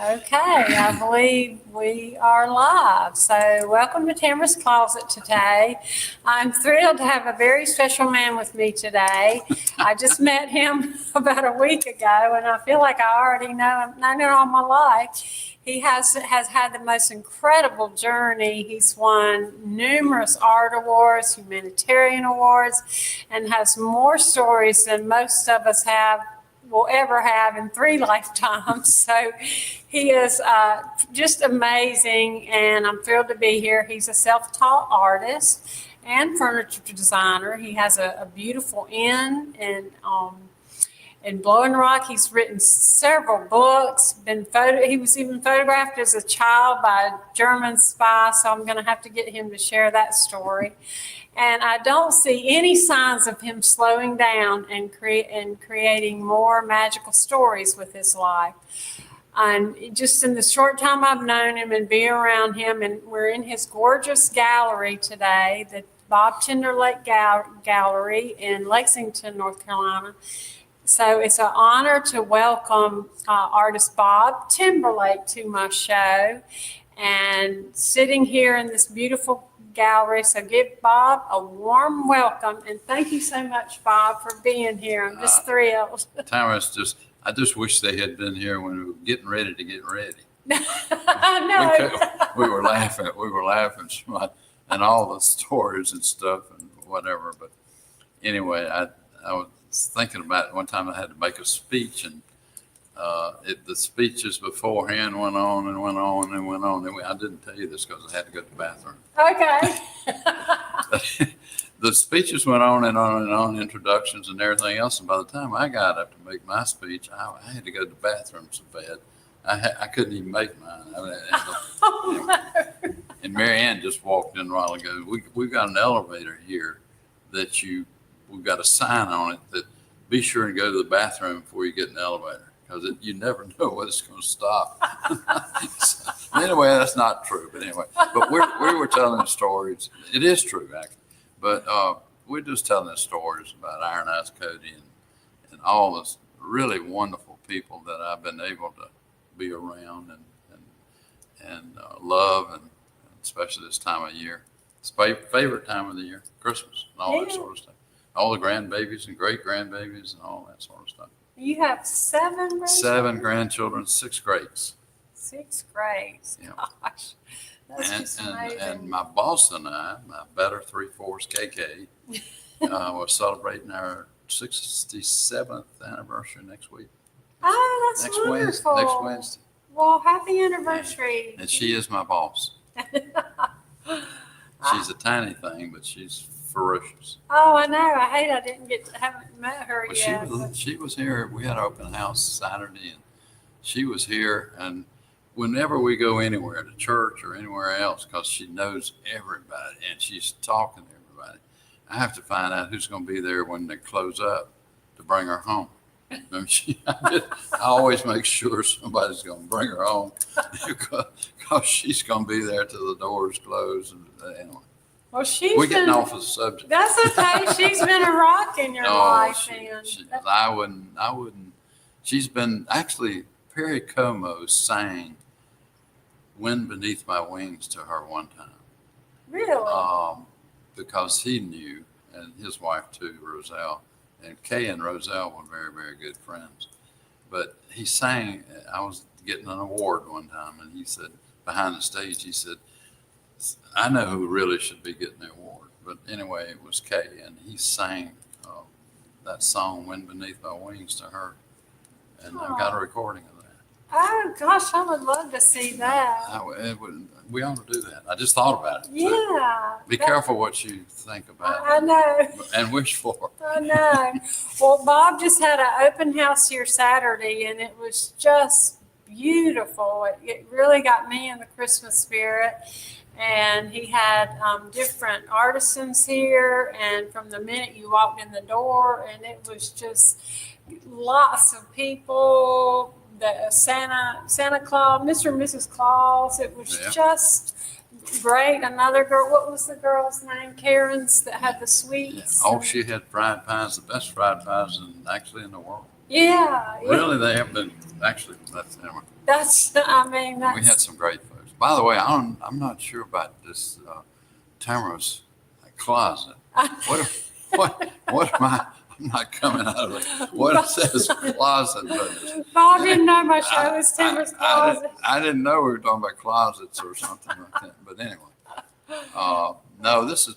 Okay, I believe we are live. So welcome to Tamarah's Closet today. I'm thrilled to have a very special man with me today. I just met him about a week ago, and I feel like I already know him all my life. He has had the most incredible journey. He's won numerous art awards, humanitarian awards, and has more stories than most of us will ever have in 3 lifetimes. So he is just amazing, and I'm thrilled to be here. He's a self-taught artist and furniture designer. He has a beautiful inn in Blowing Rock. He's written several books. He was even photographed as a child by a German spy, so I'm going to have to get him to share that story. And I don't see any signs of him slowing down and creating more magical stories with his life. And just in the short time I've known him and be around him, and we're in his gorgeous gallery today, the Bob Timberlake Gallery in Lexington, North Carolina. So it's an honor to welcome artist Bob Timberlake to my show, and sitting here in this beautiful gallery. So give Bob a warm welcome, and thank you so much, Bob, for being here. I'm just thrilled. Tamara, I just wish they had been here when we were getting ready to get ready. I know. We were laughing and all the stories and stuff and whatever. But anyway, I was thinking about it one time. I had to make a speech, and the speeches beforehand went on and went on and went on. And I didn't tell you this because I had to go to the bathroom. Okay. The speeches went on and on and on, introductions and everything else. And by the time I got up to make my speech, I had to go to the bathroom so bad. I couldn't even make mine. No. And Mary Ann just walked in a while ago. We've got an elevator here that we've got a sign on it that be sure and go to the bathroom before you get in the elevator, because you never know when it's going to stop. So, anyway, that's not true. But anyway, we were telling stories. It is true, actually. But we're just telling stories about Iron Eyes Cody and all this really wonderful people that I've been able to be around and love, and especially this time of year. It's favorite time of the year, Christmas and all that sort of stuff. All the grandbabies and great-grandbabies and all that sort of stuff. You have 7 grandchildren? 7 grandchildren, 6 greats. 6 greats. Yeah. Gosh, that's just amazing. And my boss and I, my better 3/4 KK, we're celebrating our 67th anniversary next week. Oh, that's wonderful. Next Wednesday. Well, happy anniversary. And she is my boss. She's a tiny thing, but she's ferocious. Oh, I know. Haven't met her Well, yet. she was here. We had an open house Saturday, and she was here. And whenever we go anywhere, to church or anywhere else, because she knows everybody and she's talking to everybody, I have to find out who's going to be there when they close up to bring her home. I always make sure somebody's going to bring her home because she's going to be there till the doors close. And anyway. Well, we're getting off of the subject. That's okay. She's been a rock in your life. I wouldn't. She's been, actually, Perry Como sang Wind Beneath My Wings to her one time. Really? Because he knew, and his wife too, Roselle, and Kay and Roselle were very, very good friends. But he sang, I was getting an award one time, and he said, behind the stage, he said, I know who really should be getting the award. But anyway, it was Kay, and he sang that song, Wind Beneath My Wings, to her. And I've got a recording of that. Oh, gosh, I would love to see that. We ought to do that. I just thought about it. Yeah. Be careful what you think about I know. And wish for. I know. Well, Bob just had an open house here Saturday, and it was just beautiful. It really got me in the Christmas spirit. And he had different artisans here, and from the minute you walked in the door, and it was just lots of people, the Santa Claus, Mr. and Mrs. Claus. It was just great. Another girl, what was the girl's name? Karen's, that had the sweets. Yeah. Oh, she had fried pies, the best fried pies actually in the world. Yeah. Really, they have been, actually, that's, That's, I mean, we had some great folks. By the way, I'm not sure about this Tamarah's closet. What am I? I'm not coming out of it. What it says closet, but Bob didn't know my show was Timber's Closet. I didn't know we were talking about closets or something like that. But anyway, no, this is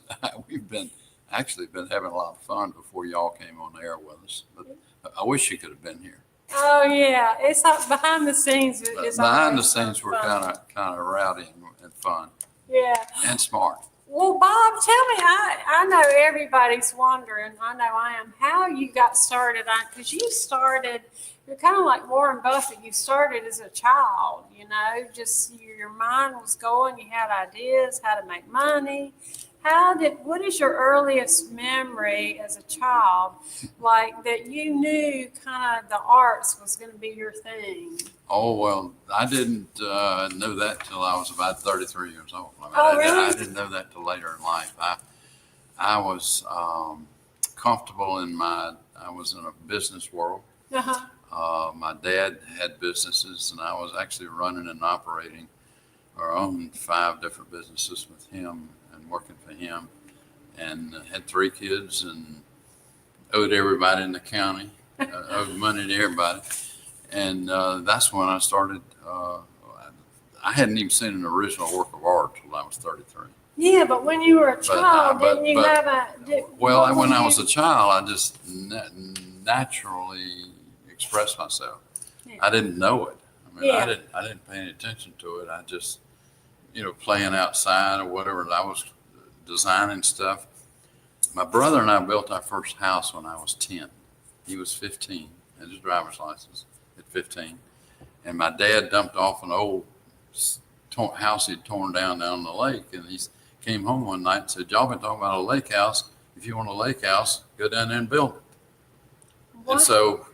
we've been having a lot of fun before y'all came on the air with us. But I wish you could have been here. Oh yeah, it's like behind the scenes. It's Behind the scenes, we're kind of rowdy and fun. Yeah. And smart. Well, Bob, tell me, I know everybody's wondering, I know I am, how you got started on, because you're kind of like Warren Buffett, you started as a child, just your mind was going, you had ideas, how to make money. What is your earliest memory as a child, like that you knew kind of the arts was going to be your thing? Oh, well, I didn't know that till I was about 33 years old. Really? I didn't know that till later in life. I was comfortable I was in a business world. Uh-huh. My dad had businesses, and I was actually running and operating our own 5 different businesses with him and working for him, and had 3 kids and owed everybody in the county, owed money to everybody. And that's when I started. I hadn't even seen an original work of art till I was 33. Yeah, but when you were a child, didn't you have a... When I was a child, I just naturally expressed myself. Yeah. I didn't know it. I mean, Yeah. I didn't pay any attention to it. I just, playing outside or whatever. I was designing stuff. My brother and I built our first house when I was 10. He was 15, had his driver's license at 15. And my dad dumped off an old house he'd torn down the lake. And he came home one night and said, "Y'all been talking about a lake house. If you want a lake house, go down there and build it." What? And so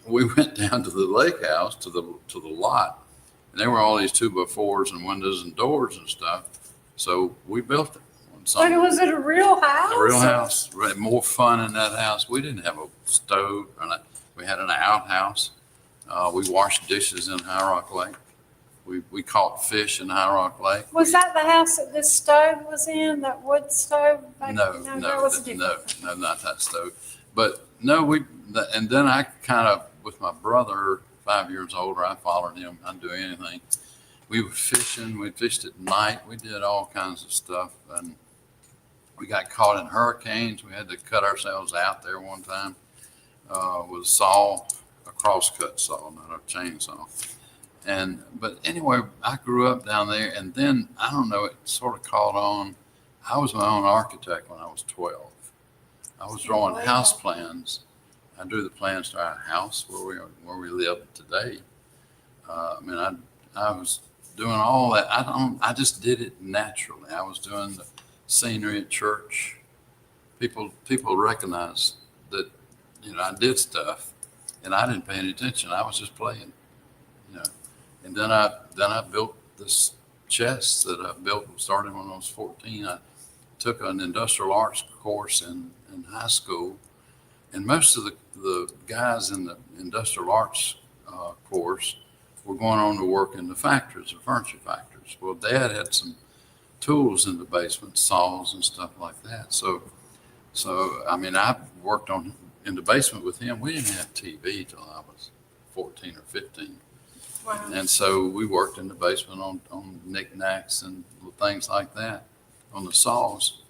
we went down to the lake house, to the lot. And there were all these 2x4s and windows and doors and stuff. So we built it. But was it a real house? A real house. We had more fun in that house. We didn't have a stove. We had an outhouse. We washed dishes in High Rock Lake. We caught fish in High Rock Lake. Was that the house that this stove was in, that wood stove? No, that was different. no, not that stove. But no, and then I kind of, with my brother, 5 years older, I followed him. I'd do anything. We were fishing. We fished at night. We did all kinds of stuff. And we got caught in hurricanes. We had to cut ourselves out there one time with a saw, a crosscut saw, not a chainsaw. But anyway, I grew up down there, and then, I don't know, it sort of caught on. I was my own architect when I was 12. I was drawing house plans. I drew the plans to our house where we live today. I was doing all that. I just did it naturally. I was doing the scenery at church. People recognized that, I did stuff, and I didn't pay any attention. I was just playing, And then I built this chest that I built starting when I was 14. I took an industrial arts course in high school, and most of the guys in the industrial arts course were going on to work in the factories, the furniture factories. Well, Dad had some tools in the basement, saws and stuff like that. So I worked in the basement with him. We didn't have TV till I was 14 or 15. Wow. And so we worked in the basement on knickknacks and things like that, on the saws.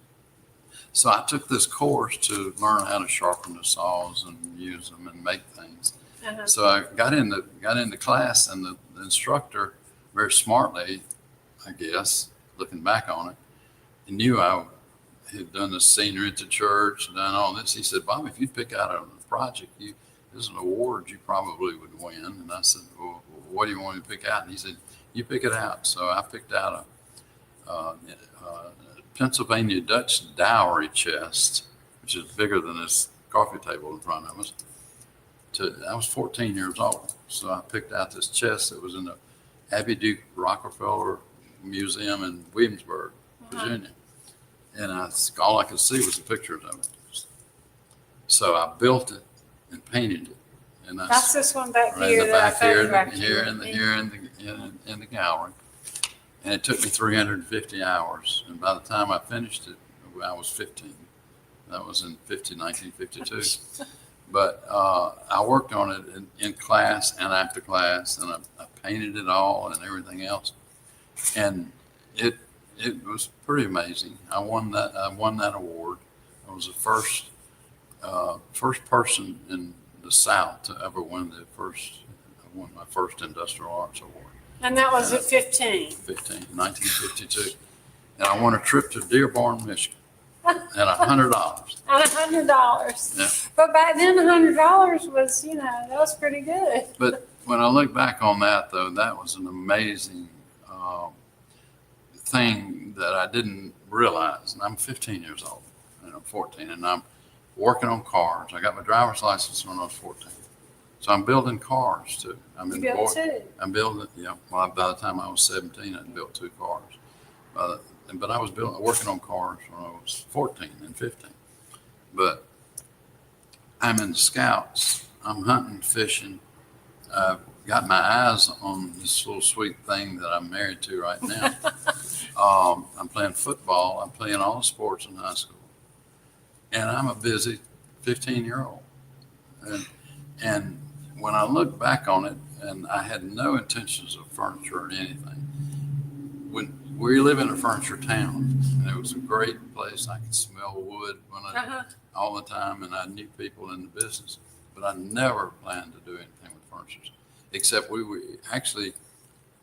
So I took this course to learn how to sharpen the saws and use them and make things. Uh-huh. So I got into class, and the instructor, very smartly, I guess, looking back on it, he knew I had done the scenery at the church and done all this. He said, "Bob, if you pick out a project, there's an award you probably would win." And I said, "Well, what do you want me to pick out?" And he said, "You pick it out." So I picked out a Pennsylvania Dutch dowry chest, which is bigger than this coffee table in front of us. I was 14 years old. So I picked out this chest that was in the Abbey Duke Rockefeller Museum in Williamsburg, Virginia. And all I could see was the pictures of it. So I built it and painted it And That's this one back right in here the that I back here, photographed. here in the gallery. And it took me 350 hours. And by the time I finished it, I was 15. That was in 1952. But I worked on it in class and after class, and I painted it all and everything else. And it was pretty amazing. I won that award. I was the first person in the South to ever win I won my first Industrial Arts Award. And that was at 15. 1952. And I won a trip to Dearborn, Michigan, and $100. And $100. Yeah. But back then, $100 was, that was pretty good. But when I look back on that, though, that was an amazing thing that I didn't realize. And I'm 15 years old, 14, and I'm working on cars. I got my driver's license when I was 14. So I'm building cars too. You built two. I'm building, well, by the time I was 17, I'd built 2 cars. But I was working on cars when I was 14 and 15. But I'm in the Scouts. I'm hunting, fishing. I've got my eyes on this little sweet thing that I'm married to right now. I'm playing football. I'm playing all the sports in high school. And I'm a busy 15-year-old. And when I look back on it, and I had no intentions of furniture or anything, when we live in a furniture town, and it was a great place. I could smell wood all the time, and I knew people in the business, but I never planned to do anything with furniture, except we were actually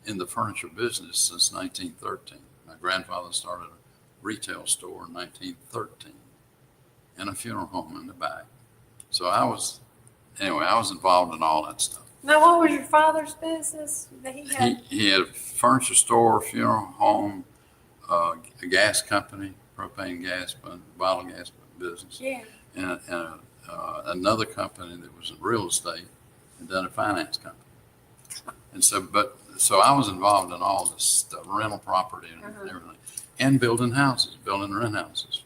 in the furniture business since 1913. My grandfather started a retail store in 1913 and a funeral home in the back. So I was involved in all that stuff. Now, what was your father's business that he had? He had a furniture store, funeral home, a gas company, propane gas, bottle gas business. Yeah. And another company that was in real estate, and then a finance company. And so I was involved in all this stuff, rental property and everything, and building rent houses.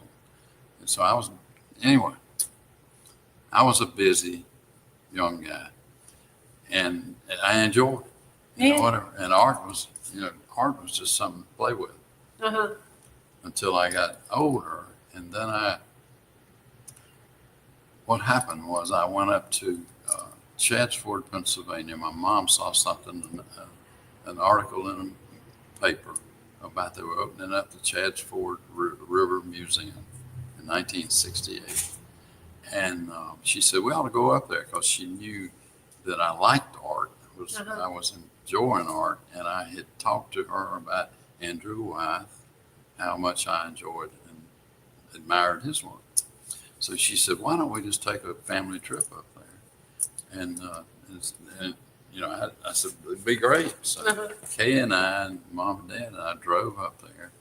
And so I was a busy young guy, and I enjoyed it, whatever. And art was just something to play with until I got older. And then what happened was I went up to Chaddsford, Pennsylvania. My mom saw something, an article in a paper about they were opening up the Chaddsford River Museum in 1968. And she said, we ought to go up there, because she knew that I liked art. I was enjoying art, and I had talked to her about Andrew Wyeth, how much I enjoyed and admired his work. So she said, why don't we just take a family trip up there? And I said, it'd be great. So Kay and I, and Mom and Dad, and I drove up there,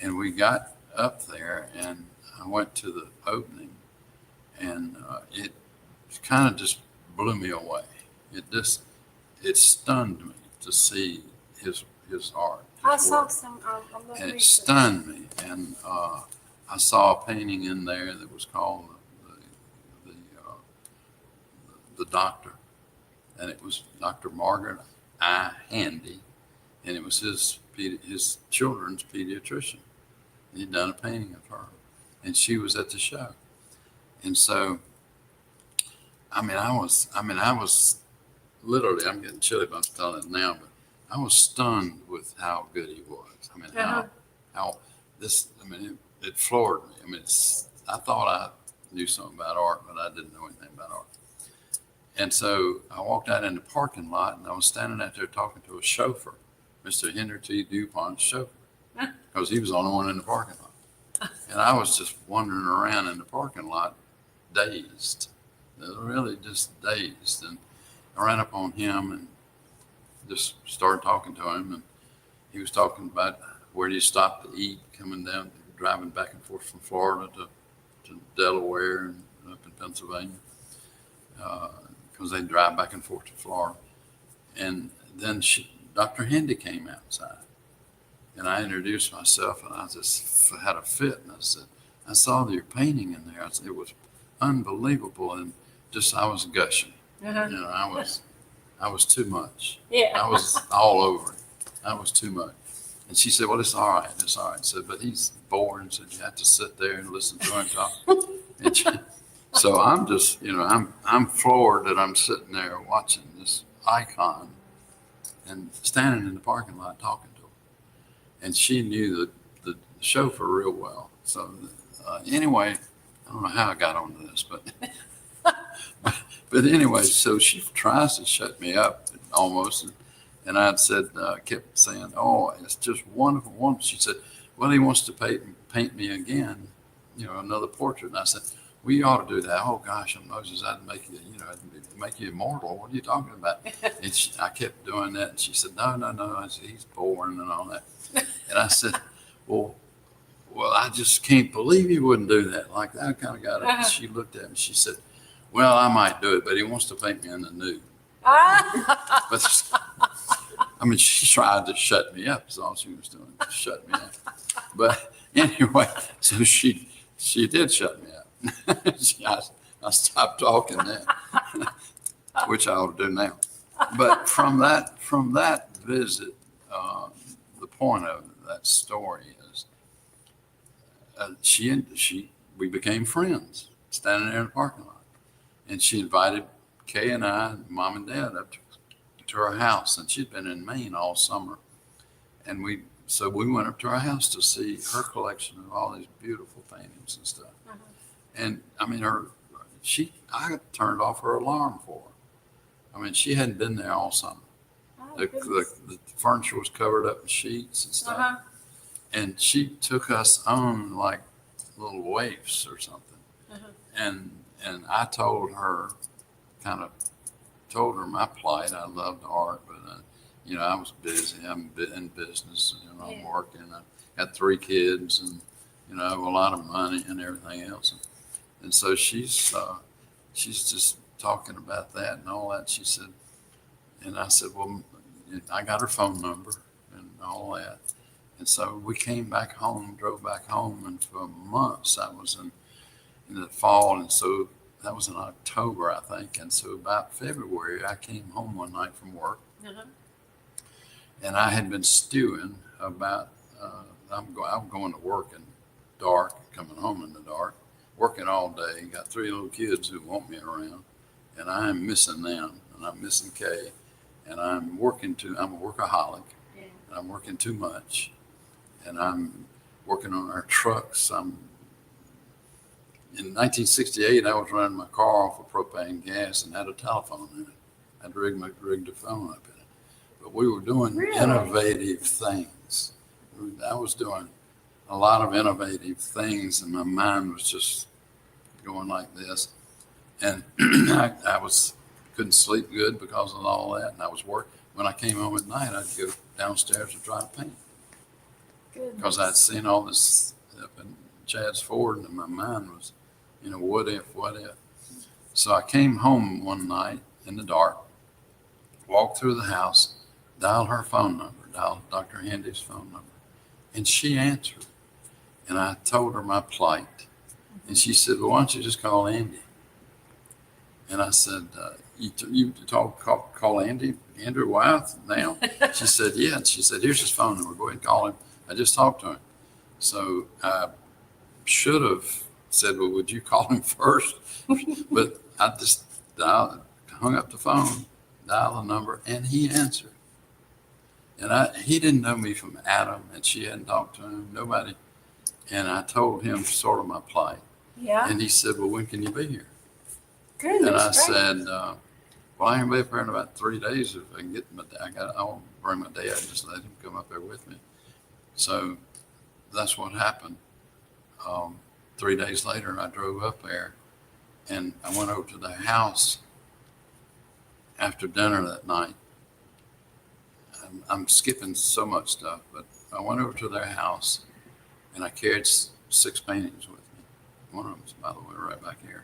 and we got up there, and I went to the opening. And it kind of just blew me away. It stunned me to see his art. I saw some. And it stunned me. And I saw a painting in there that was called the Doctor, and it was Dr. Margaret I. Handy, and it was his children's pediatrician. He'd done a painting of her, and she was at the show. And so, I was literally, I'm getting chilly about telling it now, but I was stunned with how good he was. It floored me. I thought I knew something about art, but I didn't know anything about art. And so I walked out in the parking lot, and I was standing out there talking to a chauffeur, Mr. Henry T. DuPont's chauffeur, because he was the only one in the parking lot. And I was just wandering around in the parking lot, dazed, really just dazed. And I ran up on him and just started talking to him. And he was talking about where do you stop to eat, coming down, driving back and forth from Florida to Delaware and up in Pennsylvania, because they drive back and forth to Florida. And then Dr. Handy came outside, and I introduced myself, and I just had a fit, and I said, I saw your painting in there. It was unbelievable, and I was gushing. Uh-huh. You know, I was too much. Yeah. I was all over it. I was too much. And she said, well, it's all right. It's all right. I said, but he's boring. So you have to sit there and listen to him talk. And so I'm just, you know, I'm floored that I'm sitting there watching this icon and standing in the parking lot talking to her. And she knew the chauffeur real well. So anyway, I don't know how I got onto this, but anyway, so she tries to shut me up almost. And I said, kept saying, oh, it's just wonderful. She said, well, he wants to paint me again, you know, another portrait. And I said, well, you ought to do that. Oh gosh, Moses, I'd make you, you know, I'd make you immortal. What are you talking about? And I kept doing that. And she said, no. I said, he's boring and all that. And I said, well, I just can't believe you wouldn't do that. Like that kind of got it. Uh-huh. She looked at me. She said, well, I might do it, but he wants to paint me in the nude. But I mean, she tried to shut me up. That's all she was doing, to shut me up. But anyway, so she did shut me up. I stopped talking then, which I ought to do now. But from that visit, the point of that story is we became friends, standing there in the parking lot, and she invited Kay and I, mom and dad, up to her house, and she'd been in Maine all summer, and we went up to her house to see her collection of all these beautiful paintings and stuff. Uh-huh. And I mean, I turned off her alarm for her. I mean, she hadn't been there all summer. Oh, the furniture was covered up in sheets and stuff. Uh-huh. And she took us on like little waifs or something. Uh-huh. And I told her my plight. I loved art, but you know, I was busy. I'm in business. You know, I'm working. I got 3 kids, and you know, I have a lot of money and everything else. And so she's just talking about that and all that. She said, and I said, well, I got her phone number and all that. And so we came back home, drove back home, and for months I was in the fall, and so that was in October, I think. And so about February, I came home one night from work, uh-huh. And I had been stewing about, I'm going to work in dark, coming home in the dark, working all day, got 3 little kids who want me around, and I'm missing them, and I'm missing Kay, and I'm a workaholic, yeah. And I'm working too much, and I'm working on our trucks. In 1968, I was running my car off of propane gas and had a telephone in it. I'd rigged a phone up in it. But we were doing innovative things. I was doing a lot of innovative things, and my mind was just going like this. And I couldn't sleep good because of all that. And I was working. When I came home at night, I'd go downstairs to try to paint. Because I'd seen all this up in Chad's Ford, and my mind was, you know, what if? So I came home one night in the dark, walked through the house, dialed her phone number, dialed Dr. Handy's phone number, and she answered. And I told her my plight, and she said, well, why don't you just call Andy? And I said, you call Andy, Andrew Wyeth now? She said, yeah. And she said, here's his phone number. Go ahead and call him. I just talked to him. So I should have said, well, would you call him first? But I just hung up the phone, dialed the number, and he answered. And he didn't know me from Adam, and she hadn't talked to him, nobody. And I told him sort of my plight. Yeah. And he said, well, when can you be here? Goodness, and I said, well, I can be up there in about 3 days if I can get I'll bring my dad, just let him come up there with me. So that's what happened. 3 days later, I drove up there, and I went over to their house after dinner that night. I'm skipping so much stuff, but I went over to their house, and I carried 6 paintings with me. One of them's, by the way, right back here.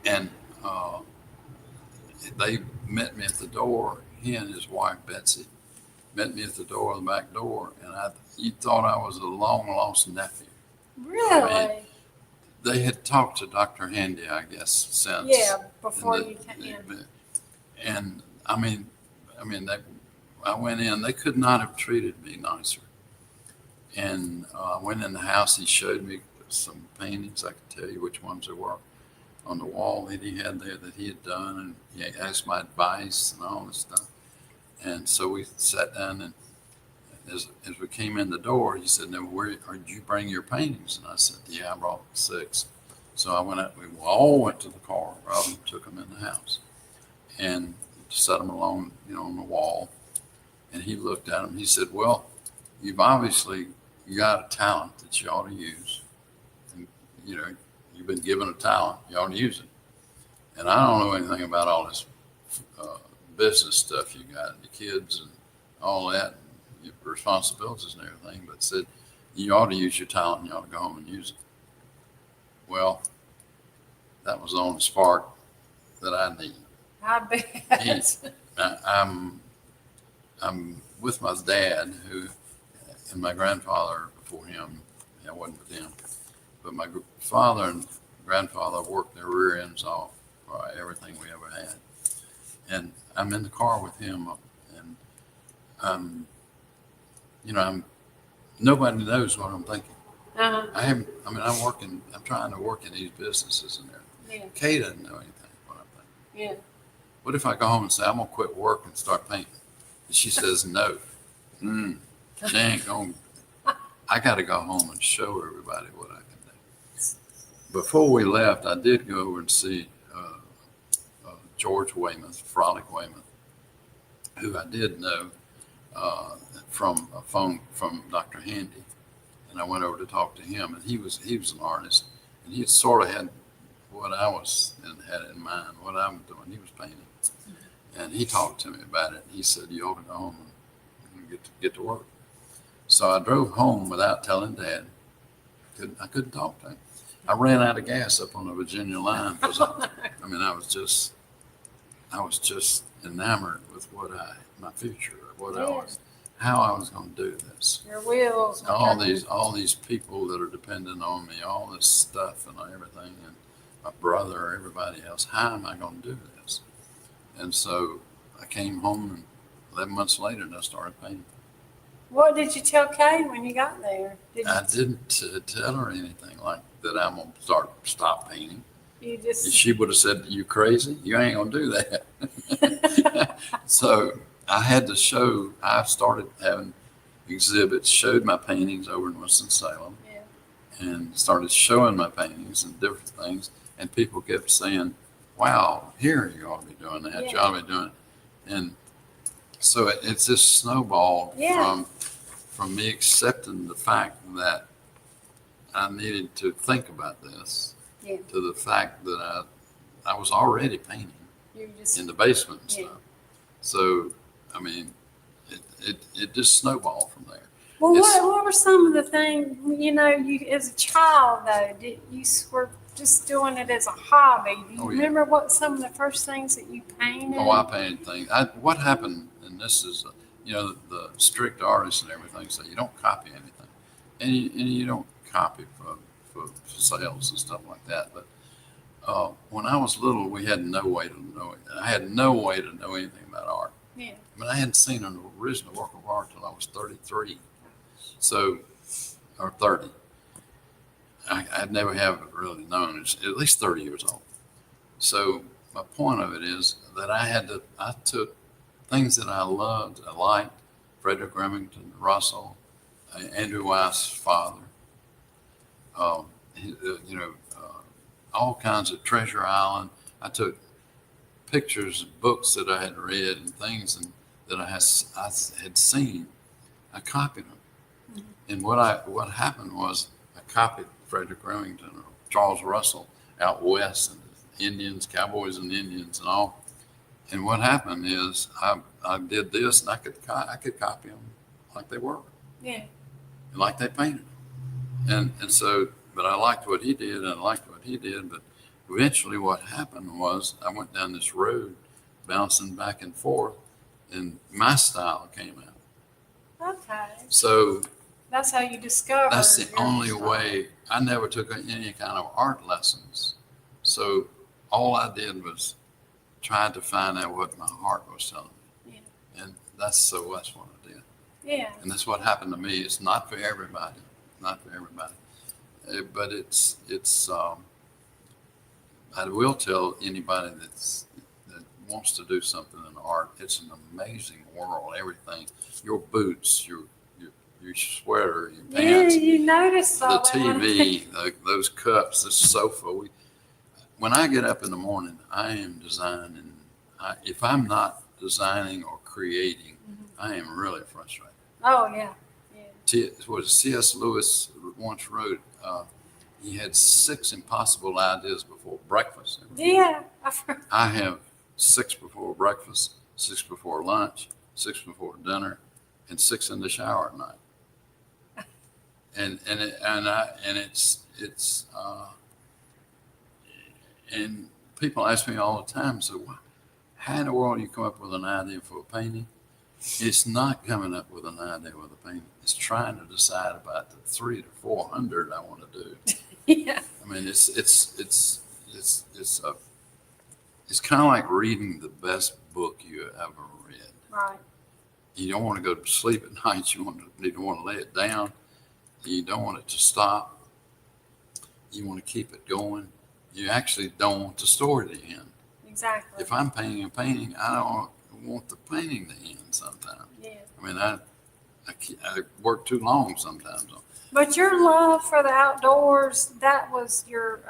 And they met me at the door. He and his wife, Betsy, met me at the door, the back door, and you thought I was a long-lost nephew. Really? I mean, they had talked to Dr. Handy, I guess, since. Yeah, before And you came in. And I went in, they could not have treated me nicer. And I went in the house, he showed me some paintings, I could tell you which ones there were on the wall that he had there that he had done, and he asked my advice and all this stuff. And so we sat down, and as we came in the door, he said, "Now, where did you bring your paintings?" And I said, "Yeah, I brought 6." So I went out, we all went to the car, Robin took them in the house and set them along, on the wall. And he looked at them, he said, "Well, you've obviously got a talent that you ought to use. And, you've been given a talent, you ought to use it. And I don't know anything about all this business stuff you got, the kids and all that, and your responsibilities and everything, but said, you ought to use your talent and you ought to go home and use it." Well, that was the only spark that I need. I bet. I'm with my dad, who, and my grandfather before him, I wasn't with him, but my father and grandfather worked their rear ends off for everything we ever had. And I'm in the car with him, and nobody knows what I'm thinking. Uh-huh. I'm trying to work in these businesses and everything. Yeah. Kay doesn't know anything what I'm thinking. Yeah. What if I go home and say, "I'm going to quit work and start painting"? And she says, "No. She ain't going. I got to go home and show everybody what I can do." Before we left, I did go over and see George Weymouth, Frolic Weymouth, who I did know from a phone from Dr. Handy. And I went over to talk to him, and he was an artist, and he sort of had what I was and had in mind, what I'm doing. He was painting, and he talked to me about it. He said, "You ought to go home and get to work." So I drove home without telling Dad. I couldn't talk to him. I ran out of gas up on the Virginia line because I was just enamored with my future, how I was going to do this. Your wheels. All these people that are dependent on me, all this stuff and everything, and my brother, everybody else. How am I going to do this? And so I came home, and 11 months later, and I started painting. What did you tell Kay when you got there? I didn't tell her anything like that. I'm going to stop painting. You just. She would have said, "You crazy? You ain't going to do that." So I had to show. I started having exhibits, showed my paintings over in Winston-Salem, and started showing my paintings and different things. And people kept saying, "Wow, here you ought to be doing that. Yeah. You ought to be doing it." And so it's just snowballed from me accepting the fact that I needed to think about this to the fact that I was already painting in the basement and stuff. So, it just snowballed from there. Well, what were some of the things, you as a child, though, you were just doing it as a hobby. Do you remember what some of the first things that you painted? Oh, I painted things. What happened, and this is, the strict artists and everything say you don't copy anything. And you don't copy for sales and stuff like that. But when I was little, we had no way to know it. I had no way to know anything about art. Yeah. I hadn't seen an original work of art till I was 33. So, or 30. I'd never have really known. It's at least 30 years old. So my point of it is that I took things that I loved, I liked, Frederick Remington, Russell, Andrew Weiss's father, all kinds of Treasure Island. I took pictures of books that I had read and things that I had seen. I copied them. Mm-hmm. And what happened was I copied Frederick Remington or Charles Russell out west, and Indians, cowboys and Indians and all. And what happened is I did this, and I could copy them like they were. Yeah. And like they painted them. And so, but I liked what he did, and I liked what he did. But eventually what happened was I went down this road bouncing back and forth, and my style came out. Okay. So That's how you discover. That's the your only style. way. I never took any kind of art lessons. So all I did was try to find out what my heart was telling me. Yeah. And that's what I did. Yeah. And that's what happened to me. It's not for everybody, not for everybody. But I will tell anybody that wants to do something in art, it's an amazing world. Everything, your boots, your sweater, your pants, Yeah, you notice the all that when- TV, those cups, this sofa. When I get up in the morning, I am designing. If I'm not designing or creating, I am really frustrated. Oh, yeah. What C.S. Lewis once wrote, he had 6 impossible ideas before breakfast. Yeah. I have 6 before breakfast, 6 before lunch, 6 before dinner, and 6 in the shower at night. And people ask me all the time, so how in the world do you come up with an idea for a painting? It's not coming up with an idea with a painting. It's trying to decide about the 300 to 400 I want to do. Yeah. I mean, it's kind of like reading the best book you ever read. Right. You don't want to go to sleep at night. You don't want to lay it down. You don't want it to stop. You want to keep it going. You actually don't want the story to end. Exactly. If I'm painting a painting, I don't want the painting to end sometimes. Yeah. I mean, I work too long sometimes. But your love for the outdoors, that was your,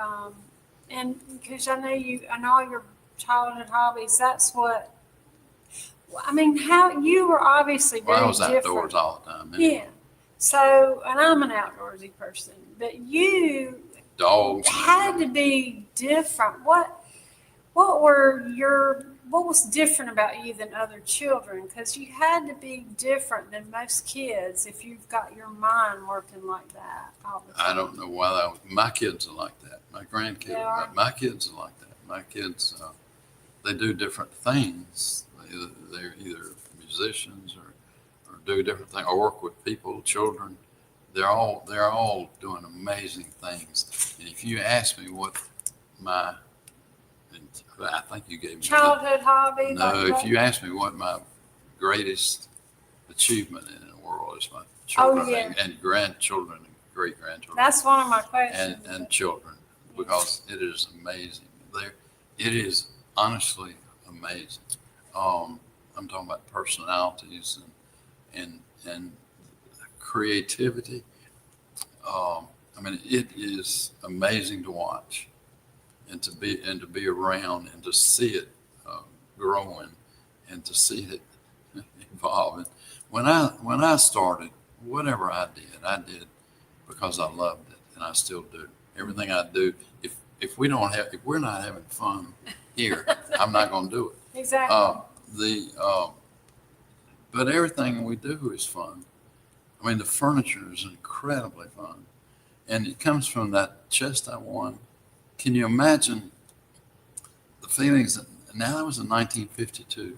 and because I know all your childhood hobbies, that's what, I mean, how you were obviously very Well, I was different. outdoors all the time. Anyway. Yeah. So, and I'm an outdoorsy person, but you Dogs. had to be different. What was different about you than other children? Because you had to be different than most kids if you've got your mind working like that all the time. I don't know why my kids are like that. My grandkids, my kids are like that. My kids, they do different things. They're either musicians or do different things, or work with people, children. They're all doing amazing things. And if you ask me what I think you gave me Childhood hobby? No, like if that? you ask me what my greatest achievement in the world is, my children yeah. and grandchildren and great-grandchildren. That's one of my questions. And children, because it is amazing. It is honestly amazing. I'm talking about personalities and creativity. I mean, it is amazing to watch and to be around and to see it growing and to see it evolving. When I started, whatever I did because I loved it, and I still do. Everything I do, if we're not having fun here, I'm not going to do it. Exactly. But everything we do is fun. I mean, the furniture is incredibly fun, and it comes from that chest I won. Can you imagine the feelings? Now that was in 1952.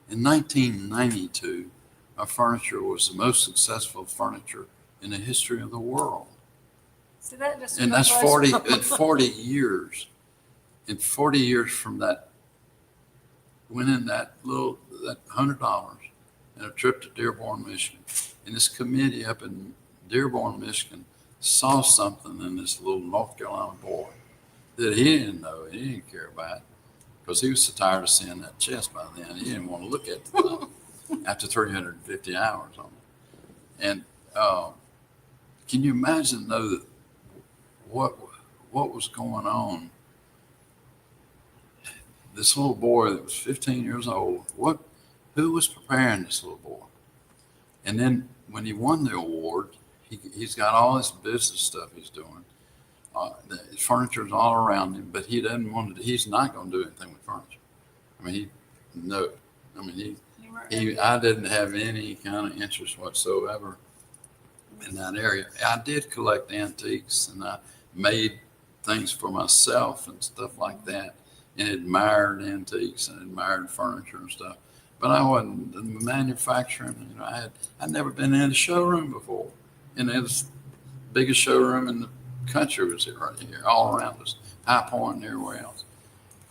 In 1992, our furniture was the most successful furniture in the history of the world. So that just And that's 40 years. In 40 years from that, winning that $100 and a trip to Dearborn, Michigan. And this committee up in Dearborn, Michigan saw something in this little North Carolina boy that he didn't know, he didn't care about, because he was so tired of seeing that chest by then. He didn't want to look at the thing after 350 hours on it. And can you imagine, though, that what was going on? This little boy that was 15 years old, who was preparing this little boy? And then when he won the award, he's got all this business stuff he's doing. The furniture's all around him, but he's not going to do anything with furniture. I mean, I didn't have any kind of interest whatsoever in that area. I did collect antiques, and I made things for myself and stuff like that, and admired antiques and admired furniture and stuff. But I wasn't manufacturing. I'd never been in a showroom before. And it was the biggest showroom in the country was it right here, all around us, High Point and everywhere else.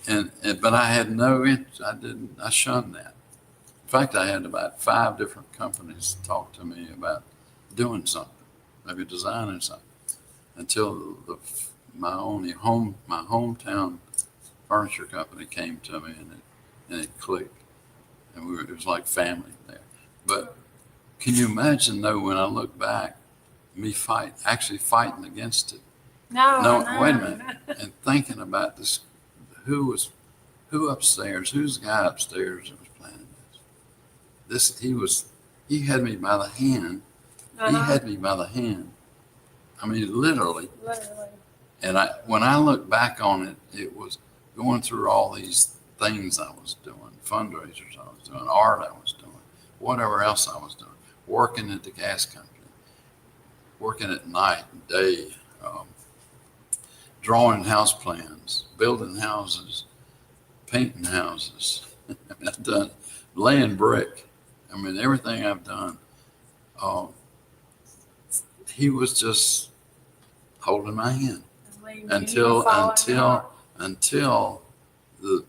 But I had no interest. I shunned that. In fact, I had about 5 different companies talk to me about doing something, maybe designing something, until my hometown furniture company came to me, and it clicked, and it was like family there. But can you imagine though, when I look back, me actually fighting against it? No, Wait a minute, and thinking about this, who upstairs, who's the guy upstairs that was planning this? He had me by the hand. He had me by the hand. I mean, literally. And when I look back on it, it was going through all these things I was doing, fundraisers I was doing, art I was doing, whatever else I was doing, working at the gas company, working at night and day, drawing house plans, building houses, painting houses. I've done laying brick. I mean, everything I've done. He was just holding my hand until the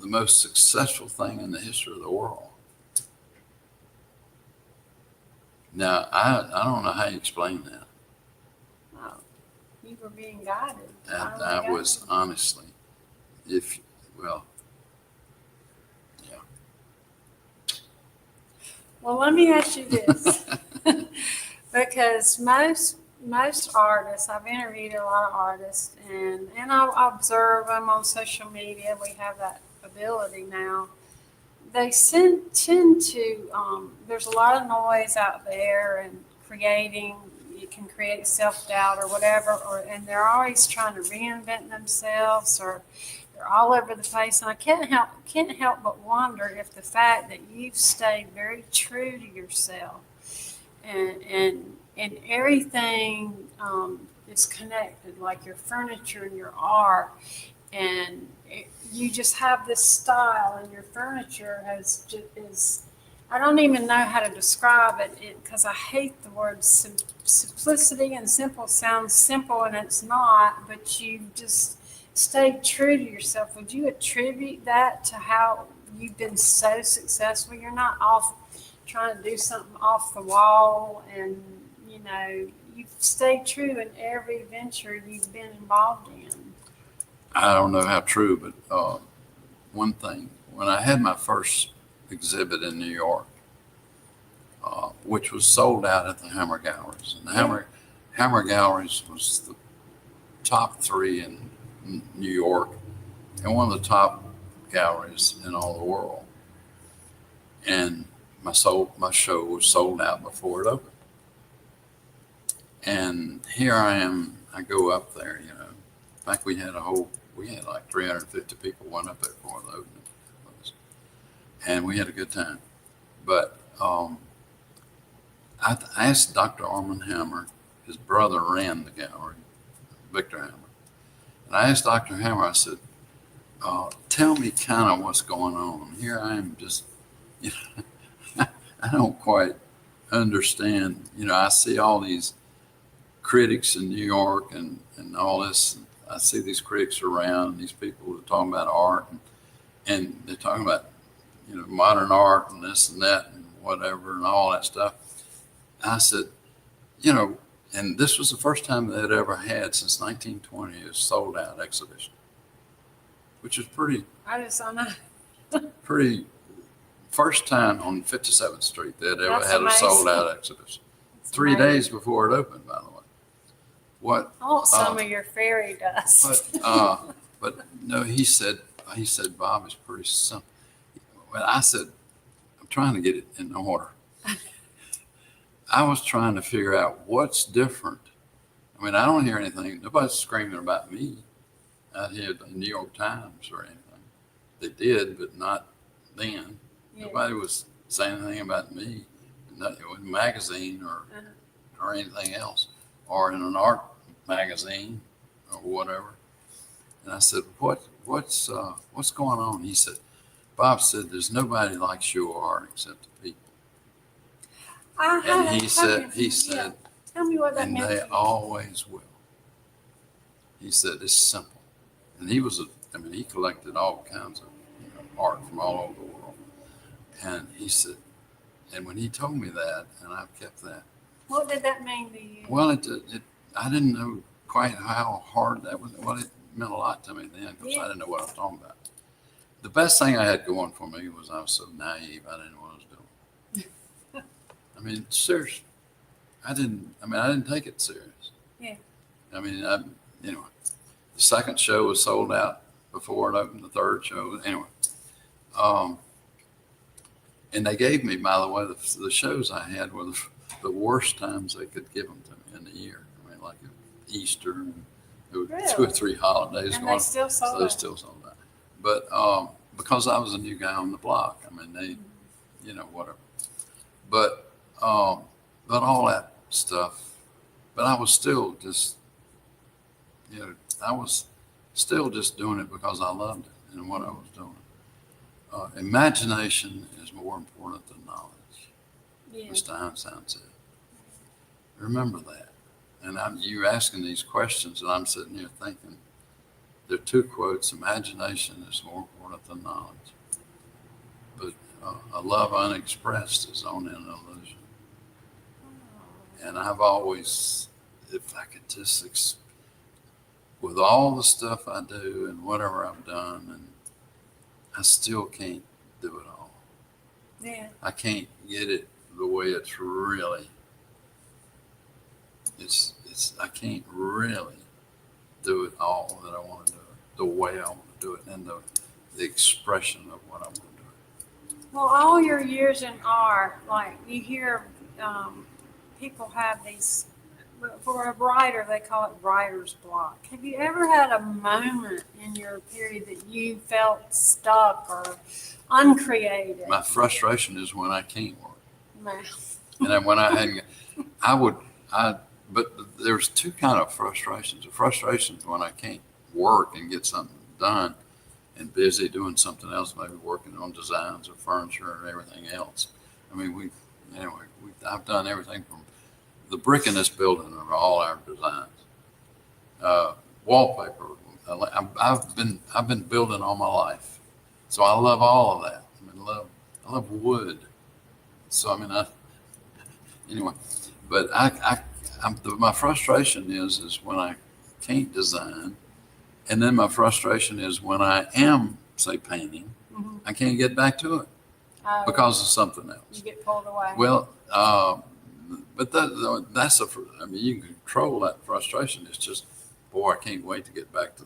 most successful thing in the history of the world. Now, I don't know how you explain that. Oh, you were being guided. I was honestly, yeah. Well, let me ask you this, because most artists, I've interviewed a lot of artists, and I observe them on social media. We have that ability now. They tend to, there's a lot of noise out there and it can create self-doubt or whatever, and they're always trying to reinvent themselves, or they're all over the place. And I can't help but wonder if the fact that you've stayed very true to yourself and everything is connected, like your furniture and your art, and you just have this style, and your furniture is I don't even know how to describe it because I hate the word simplicity, and simple sounds simple and it's not, but you just stayed true to yourself. Would you attribute that to how you've been so successful? You're not off trying to do something off the wall, and you've stayed true in every venture you've been involved in. I don't know how true, but one thing, when I had my first exhibit in New York, which was sold out at the Hammer Galleries, and the Hammer Galleries was the top 3 in New York and one of the top galleries in all the world. And my show was sold out before it opened. And here I am, I go up there, In fact, we had like 350 people went up there for the opening. And we had a good time. But I asked Dr. Armand Hammer, his brother ran the gallery, Victor Hammer. And I asked Dr. Hammer, I said, tell me kind of what's going on. Here I am just, I don't quite understand. I see all these critics in New York and all this. I see these critics around, these people who are talking about art, and they're talking about, modern art and this and that and whatever and all that stuff. I said, and this was the first time they'd ever had since 1920 a sold out exhibition, which is pretty. I just don't know. Pretty first time on 57th Street they'd ever That's had amazing. a sold out exhibition. It's 3 amazing. days before it opened, by the way. What? I want some of your fairy dust. But no, he said, Bob, it's pretty simple. Well, I said, I'm trying to get it in order. I was trying to figure out what's different. I mean, I don't hear anything. Nobody's screaming about me out here at the New York Times or anything. They did, but not then. Yeah. Nobody was saying anything about me in a magazine or anything else, or in an art magazine or whatever. And I said, what's going on? He said, Bob said, there's nobody likes your art except the people. And he said, tell me what that and meant they to you. always will. He said, it's simple. And he collected all kinds of art from all over the world. And he said, and when he told me that, and I've kept that. What did that mean to you? Well, I didn't know quite how hard that was. Well, it meant a lot to me then because I didn't know what I was talking about. The best thing I had going for me was I was so naive. I didn't know what I was doing. I mean, seriously, I didn't take it serious. Yeah. I mean, the second show was sold out before it opened. The third show, anyway. And they gave me, by the way, the shows I had were the worst times they could give them to me in the year. I mean, like Easter, and there were 2 or 3 holidays And going. they still sold They out. still sold out. But because I was a new guy on the block, I mean, they, whatever. But all that stuff. But I was still just, I was still just doing it because I loved it and what I was doing. Imagination is more important than knowledge. Yeah. Mr. Einstein said. Remember that. And you're asking these questions, and I'm sitting here thinking, there are 2 quotes. Imagination is more important than knowledge. But a love unexpressed is only an illusion. And I've always, if I could just, with all the stuff I do and whatever I've done, and I still can't do it all. Yeah. I can't get it the way it's really. I can't really do it all that I want to do it, the way I want to do it, and the expression of what I want to do. Well, all your years in art, like you hear people have these, for a writer, they call it writer's block. Have you ever had a moment in your period that you felt stuck or uncreative? My frustration is when I can't work. No. And then when I hadn't, but there's 2 kind of frustrations. The frustrations when I can't work and get something done and busy doing something else, maybe working on designs or furniture and everything else. I mean, I've done everything from the brick in this building are all our designs. Wallpaper. I've been building all my life, so I love all of that. I love wood. So anyway, but my frustration is when I can't design, and then my frustration is when I am, say, painting, I can't get back to it because of something else. You get pulled away. Well, but that's you can control that frustration. It's just, boy, I can't wait to get back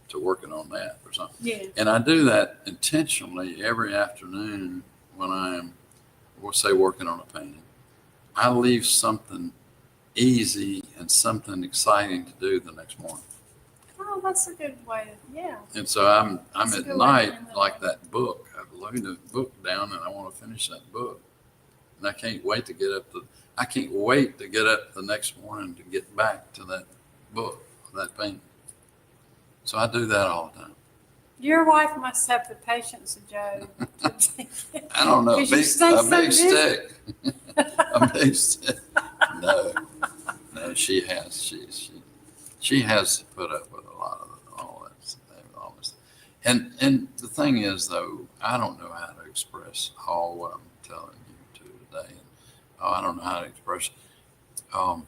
to working on that or something. Yeah. And I do that intentionally every afternoon when I am, we'll say, working on a painting. I leave something easy and something exciting to do the next morning. Oh, that's a good way to, yeah. And so I'm That's a at good way to night end the like day. that book. I've laid the book down and I want to finish that book. And I can't wait to get up the next morning to get back to that book, that painting. So I do that all the time. Your wife must have the patience of Joe. I don't know. A 'Cause you big stay so stick. busy. A big stick. No, she has. She has to put up with a lot of all this. And the thing is, though, I don't know how to express all what I'm telling you today. I don't know how to express it.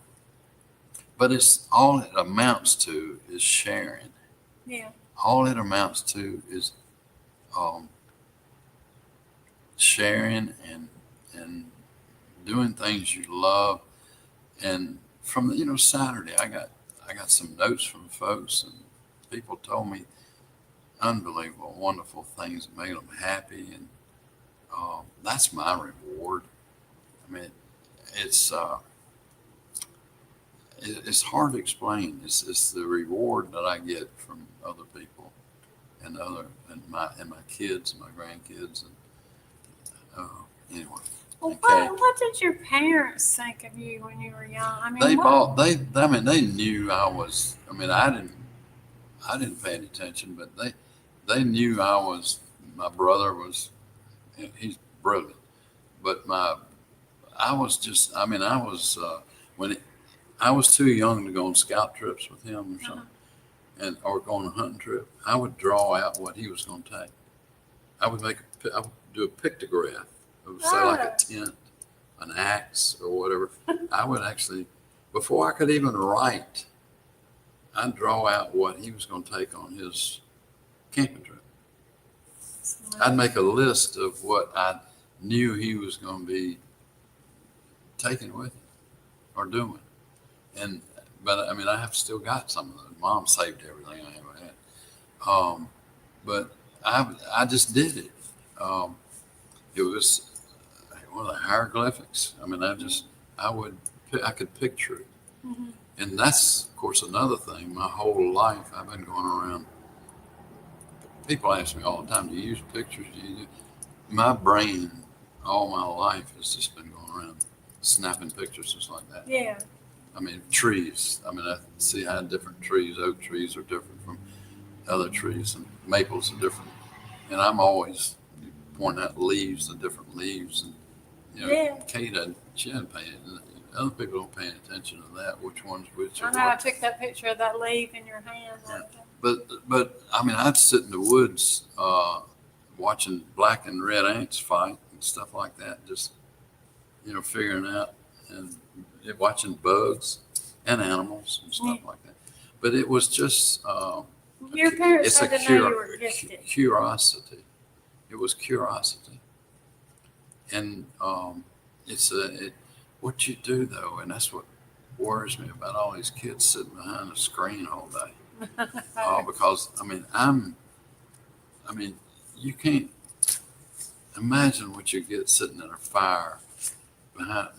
But it's all it amounts to is sharing. Yeah. All it amounts to is sharing and doing things you love. And from Saturday, I got some notes from folks, and people told me unbelievable, wonderful things that made them happy, and that's my reward. I mean, it's hard to explain. It's the reward that I get from other people and my kids and my grandkids, and anyway. Well, Okay. what did your parents think of you when you were young? I mean, They knew I was. I didn't pay any attention, but they knew my brother was. He's brilliant, but I was just, I mean, I was, I was too young to go on scout trips with him or something, or go on a hunting trip. I would draw out what he was going to take. I would do a pictograph of, say, like a tent, an axe, or whatever. I would actually, before I could even write, I'd draw out what he was going to take on his camping trip. I'd make a list of what I knew he was going to be taking with him or doing. But I mean, I have still got some of those. Mom saved everything I ever had. But I just did it. It was one of the hieroglyphics. I mean, I could picture it. Mm-hmm. And that's, of course, another thing. My whole life, I've been going around. People ask me all the time, do you use pictures? My brain, all my life, has just been going around snapping pictures just like that. Yeah. I mean, trees. I mean, I see how different trees, oak trees are different from other trees, and maples are different. And I'm always pointing out leaves, the different leaves. And, Kate, she didn't pay it. Other people don't pay attention to that, which one's which. I know, I took that picture of that leaf in your hand. Yeah. But I mean, I'd sit in the woods watching black and red ants fight and stuff like that, just, figuring out and watching bugs and animals and stuff like that. But it was just, your parents had to know you were gifted. Curiosity. It was curiosity. And what you do though, and that's what worries me about all these kids sitting behind a screen all day. Because you can't imagine what you get sitting at a fire on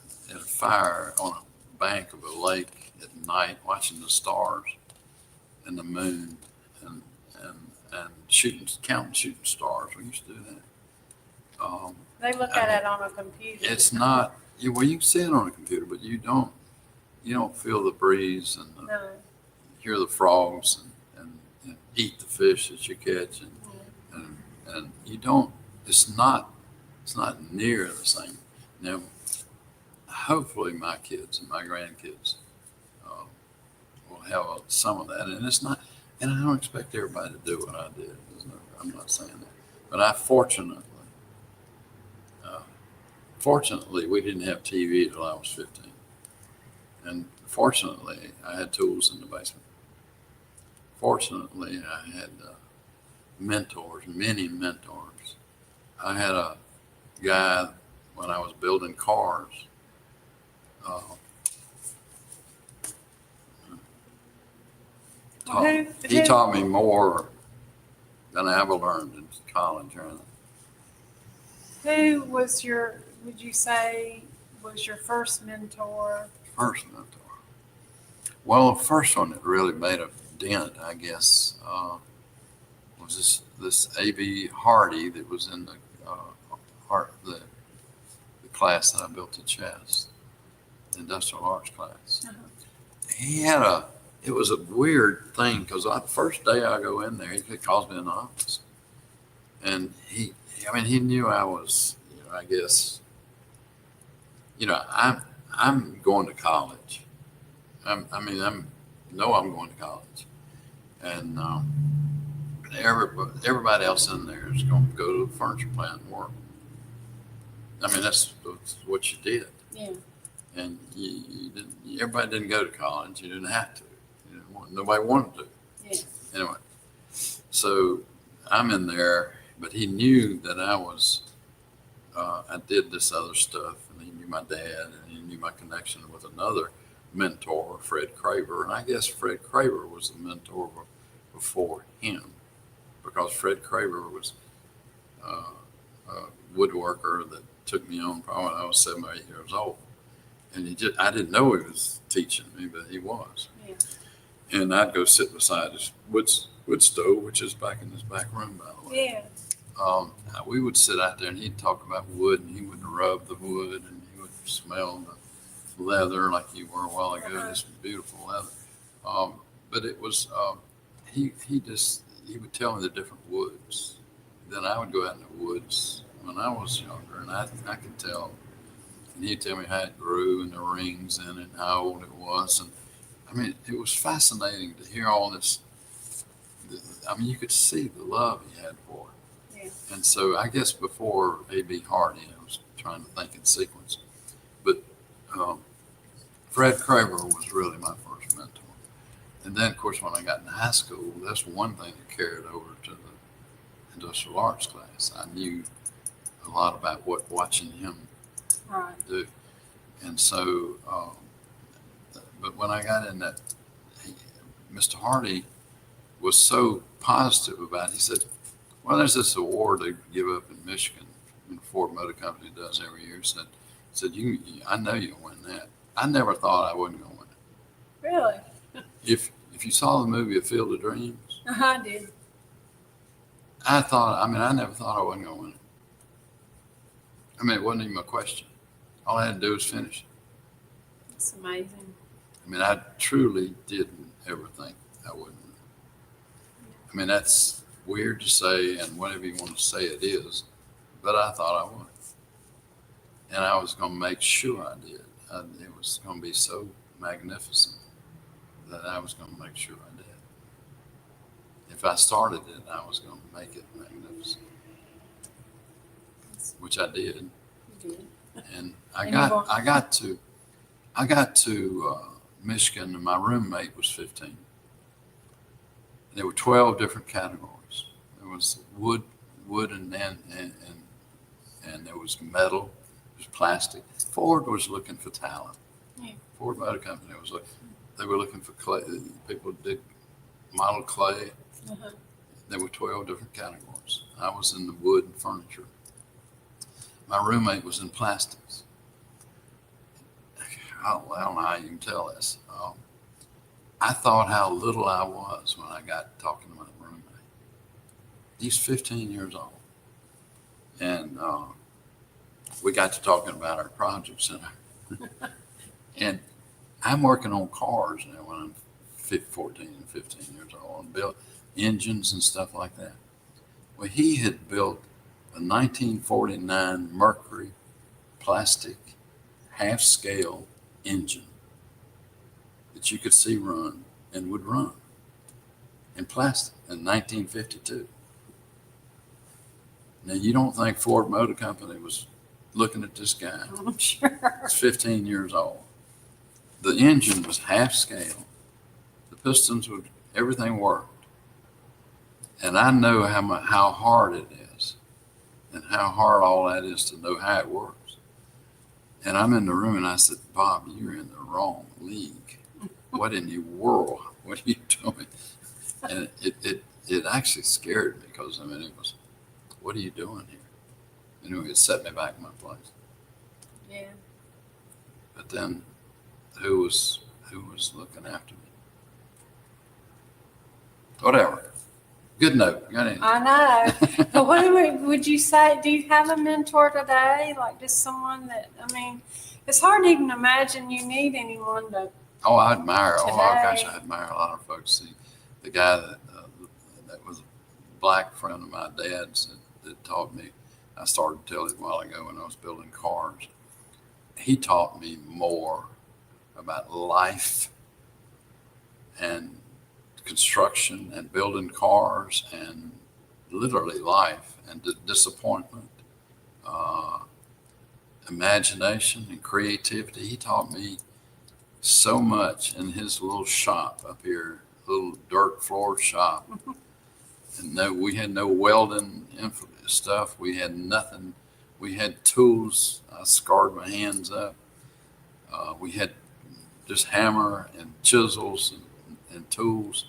a bank of a lake at night, watching the stars and the moon and counting shooting stars. We used to do that. They look at it on a computer. It's not, well, you can see it on a computer, but you don't feel the breeze and hear the frogs and eat the fish that you catch and you don't. It's not near the same. Now, hopefully, my kids and my grandkids will have some of that, and it's not. And I don't expect everybody to do what I did. I'm not saying that, but I fortunately, we didn't have TV till I was 15, and fortunately, I had tools in the basement. Fortunately, I had mentors, many mentors. I had a guy when I was building cars. He taught me more than I ever learned in college. Who was would you say, was your first mentor? First mentor. Well, the first one that really made a dent, I guess, was this A.B. Hardy that was in the class that I built the chest, the industrial arts class. Uh-huh. He had it was a weird thing because the first day I go in there, he calls me in the office, and he knew I was, I guess, I'm going to college. I'm going to college, and everybody else in there is going to go to the furniture plant and work. I mean, that's what you did. Yeah. And you didn't. Everybody didn't go to college. You didn't have to. Nobody wanted to. Yeah. Anyway, so I'm in there, but he knew that I did this other stuff, and he knew my dad, and he knew my connection with another mentor, Fred Craver. And I guess Fred Craver was the mentor before him, because Fred Craver was a woodworker that took me on probably when I was 7 or 8 years old. And I didn't know he was teaching me, but he was. Yeah. And I'd go sit beside his wood stove, which is back in this back room, by the way. Yeah. We would sit out there and he'd talk about wood, and he would rub the wood, and he would smell the leather like you were a while ago, this beautiful leather. But it was, he would tell me the different woods. Then I would go out in the woods when I was younger, and I could tell And he'd tell me how it grew and the rings in it and how old it was. And I mean, it was fascinating to hear all this. I mean, you could see the love he had for it. Yeah. And so I guess before A.B. Hardy, I was trying to think in sequence. But Fred Craver was really my first mentor. And then, of course, when I got in high school, that's one thing that carried over to the industrial arts class. I knew a lot about what watching him do. And so, but when I got in that, Mr. Hardy was so positive about it. He said, well, there's this award they give up in Michigan, and Ford Motor Company does every year. Said I know you'll win that. I never thought I wasn't going to win it. Really? If you saw the movie A Field of Dreams, I did. I never thought I wasn't going to win it. I mean, it wasn't even a question. All I had to do was finish it. That's amazing. I mean, I truly didn't ever think I wouldn't win it. I mean, that's weird to say, and whatever you want to say it is, but I thought I would. And I was going to make sure I did. It was going to be so magnificent that I was going to make sure I did. If I started it, I was going to make it magnificent, which I did. You did. And I got to Michigan, and my roommate was 15. There were 12 different categories. There was wood, and there was metal, there was plastic. Ford was looking for talent. Yeah. Ford Motor Company they were looking for clay. People did model clay. Uh-huh. There were 12 different categories. I was in the wood and furniture. My roommate was in plastics. I don't know how you can tell this. I thought how little I was when I got talking to my roommate. He's 15 years old. And we got to talking about our projects. And I'm working on cars now when I'm 14 and 15 years old, and built engines and stuff like that. Well, he had built a 1949 Mercury plastic half-scale engine that you could see run and would run in plastic in 1952. Now, you don't think Ford Motor Company was looking at this guy? I'm sure. He's 15 years old. The engine was half-scale. The pistons would, everything worked. And I know how hard it is and how hard all that is to know how it works. And I'm in the room and I said, Bob, you're in the wrong league. What in the world? What are you doing? And it actually scared me because, I mean, it was, what are you doing here? Anyway, it set me back in my place. Yeah. But then who was looking after me? Whatever. Good note. Got anything? I know. But what would you say? Do you have a mentor today? Like just someone that, I mean, it's hard to even imagine you need anyone to. Oh, I admire. Oh, gosh, Today. I admire a lot of folks. The guy that was a black friend of my dad's that taught me. I started to tell it a while ago when I was building cars. He taught me more about life and construction and building cars and literally life and disappointment, imagination and creativity. He taught me so much in his little shop up here, little dirt floor shop. And we had no welding stuff. We had nothing. We had tools. I scarred my hands up. We had just hammer and chisels and tools.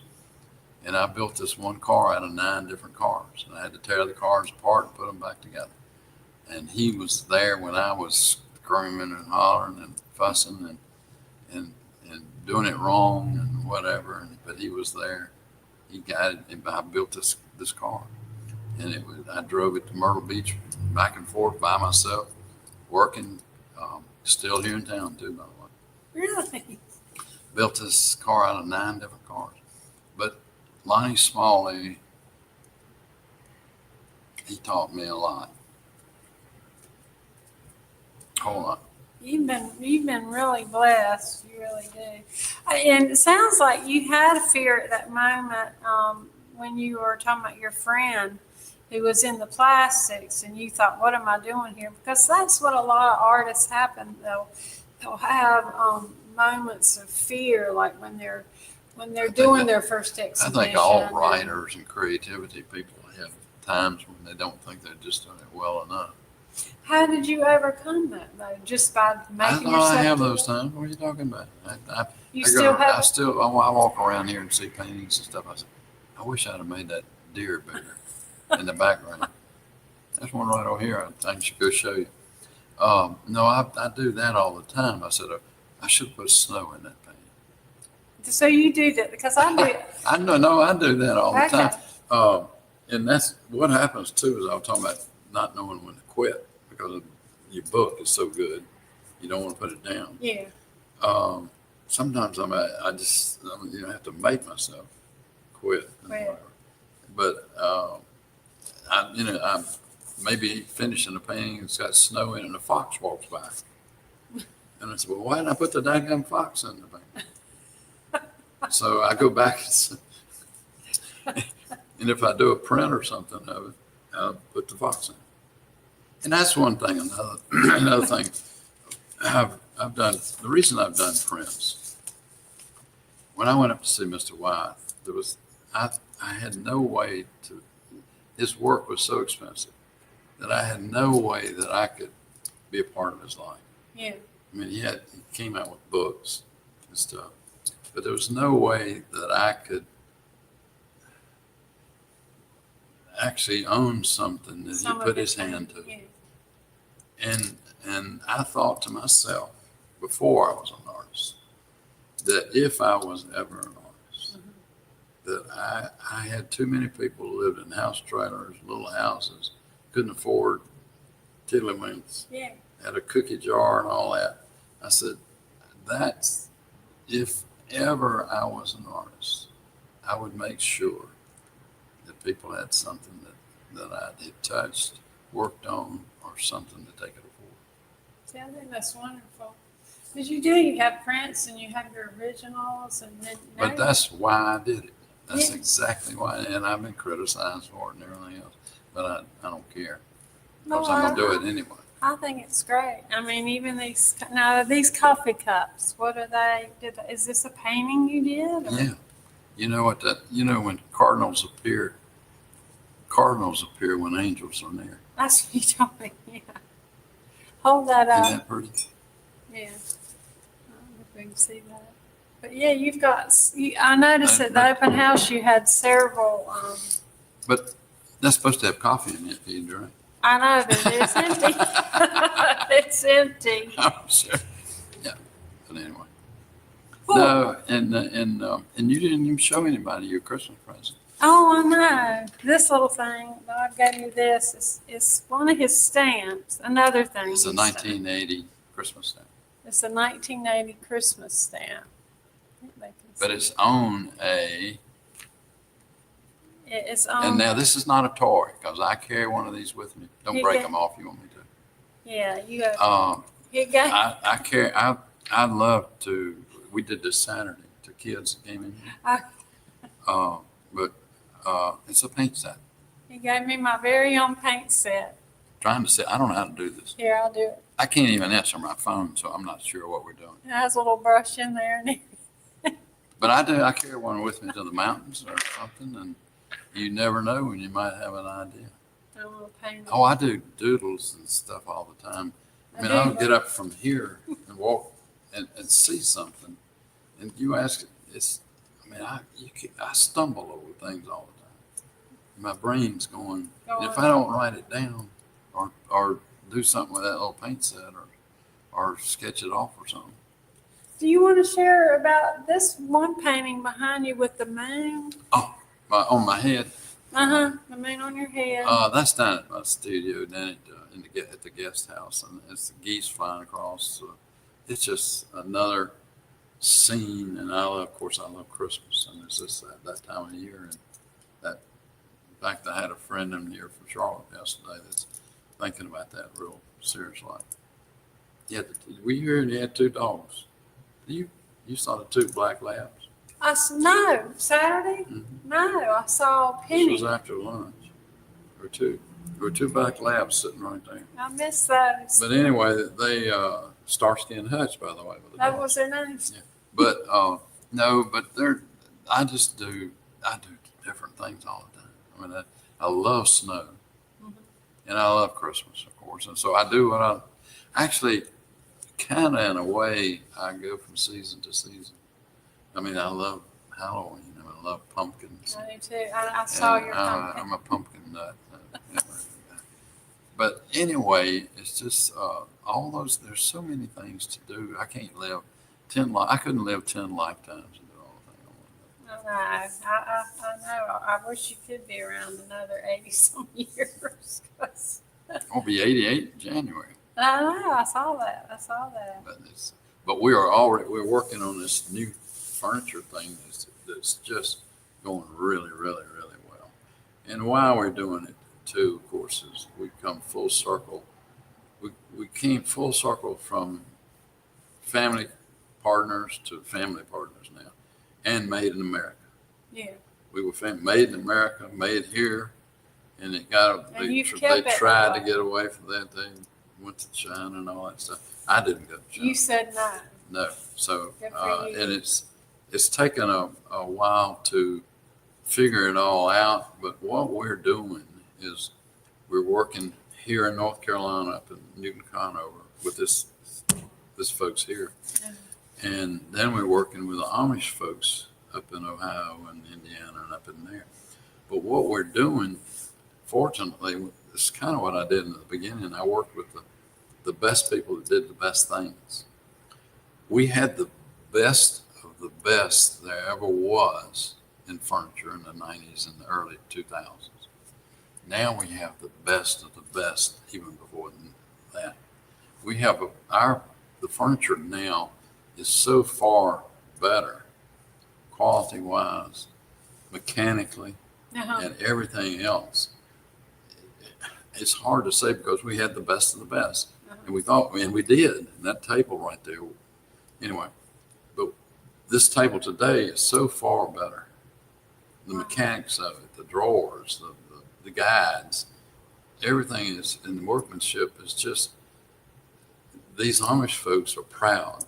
And I built this one car out of 9 different cars. And I had to tear the cars apart and put them back together. And he was there when I was screaming and hollering and fussing and doing it wrong and whatever. But he was there. He guided me. I built this car. And I drove it to Myrtle Beach back and forth by myself, working, still here in town too, by the way. Really? Built this car out of 9 different cars. But Lonnie Smalley, he taught me a lot. Hold on. You've been really blessed. You really do. And it sounds like you had a fear at that moment when you were talking about your friend who was in the plastics, and you thought, "What am I doing here?" Because that's what a lot of artists happen. They'll have moments of fear, like when they're doing their first I exhibition. think all writers and creativity people have times when they don't think they're just doing it well enough. How did you overcome that though? Just by making yourself. I have do those it? times. What are you talking about? You still have. I walk around here and see paintings and stuff. I say, I wish I'd have made that deer bigger in the background. There's one right over here. I should go show you. No, I do that all the time. I said, I should put snow in that painting. So you do that because I do. I do that all the Okay. time. And that's what happens too, is I was talking about not knowing when to quit because your book is so good. You don't want to put it down. Yeah. Sometimes I just have to make myself quit. Right. But I'm maybe finishing a painting, it's got snow in it, and a fox walks by. And I said, well, why didn't I put the daggum fox in the painting? So I go back and if I do a print or something of it, I'll put the fox in. And that's one thing. Another thing I've done, the reason I've done prints, when I went up to see Mr. White, I had no way to, his work was so expensive that I had no way that I could be a part of his life. Yeah. I mean, he came out with books and stuff, but there was no way that I could actually own something that he put his hand to. Yeah. And I thought to myself, before I was an artist, that if I was ever an artist, that I had too many people who lived in house trailers, little houses, couldn't afford tiddlywinks, had a cookie jar and all that. I said, that's, if ever I was an artist, I would make sure that people had something that I had touched, worked on, or something that they could afford. See, I think that's wonderful. Because you have prints and you have your originals, and then. But that's why I did it. That's exactly why, and I've been criticized for it and everything else, but I don't care because I'm gonna do it anyway. I think it's great. I mean, even these coffee cups. What are they? Is this a painting you did? Or? Yeah, you know what when cardinals appear when angels are near. That's what you told me. Yeah. Hold that up. Isn't that pretty? Yeah. I don't know if we can see that. But yeah, you've got. I noticed at the open house you had several. But that's supposed to have coffee in it for you to drink. I know, but it's empty. It's empty. I'm sure. Yeah, but anyway. Cool. No, and you didn't even show anybody your Christmas present. Oh, I know. This little thing, God gave me this. It's one of his stamps. Another thing. It's a 1980 Christmas stamp. It's a 1980 Christmas stamp. But it's on a. It's on. And now this is not a toy because I carry one of these with me. Don't break them off. You want me to? Yeah, you go. I carry. I love to. We did this Saturday to kids that came in here. But it's a paint set. He gave me my very own paint set. Trying to say, I don't know how to do this. Here, I'll do it. I can't even answer my phone, so I'm not sure what we're doing. It has a little brush in there. But I do. I carry one with me to the mountains or something, and you never know when you might have an idea. Oh, I do doodles and stuff all the time. I mean, I'll get up from here and walk and see something, and you ask, I stumble over things all the time. My brain's going. If I don't write it down, or do something with that little paint set, or sketch it off or something. Do you want to share about this one painting behind you with the moon? Oh, on my head. The moon on your head. That's down at my studio, down at the guest house, and it's the geese flying across. It's just another scene, and I love Christmas, and it's just that time of year. And that, in fact, I had a friend in here from Charlotte yesterday that's thinking about that real seriously. Yeah, were you here and you had two dogs? You saw the two black labs? No, Saturday? Mhm. No, I saw This Penny. was after lunch, or two. There were two black labs sitting right there. I missed those. But anyway, they Starsky and Hutch, by the way. With the That dogs. was their names. Yeah. But no, but I do different things all the time. I mean, I love snow, and I love Christmas, of course. And so I do what I actually kind of in a way I go from season to season. I mean, I love Halloween. I love pumpkins. I do too. I saw And, your pumpkin. I'm a pumpkin nut. But anyway, it's just all those. There's so many things to do. I can't live I couldn't live 10 lifetimes and do all the things I want to do. I know. I wish you could be around another 80 some years. I'll be 88 in January. I know. I saw that. But we're working on this new furniture thing that's just going really, really, really well. And why we're doing it too, of course, is we come full circle. We came full circle from family partners to family partners now, and made in America. Yeah. We were made in America, made here, and it got. And They you've kept that tried to way. get away from that. They went to China and all that stuff. I didn't go to China. You said no. No. So, Good for you. and it's taken a while to figure it all out. But what we're doing is we're working here in North Carolina, up in Newton Conover, with this folks here. And then we're working with the Amish folks up in Ohio and Indiana and up in there. But what we're doing, fortunately, it's kind of what I did in the beginning. I worked with the best people that did the best things. We had the best of the best there ever was in furniture in the 90s and the early 2000s. Now we have the best of the best even before that. We have the furniture now is so far better, quality-wise, mechanically, and everything else. It's hard to say because we had the best of the best, and we thought, and we did. And that table right there, anyway. But this table today is so far better. The mechanics of it, the drawers, the guides, everything is, and the workmanship is just. These Amish folks are proud.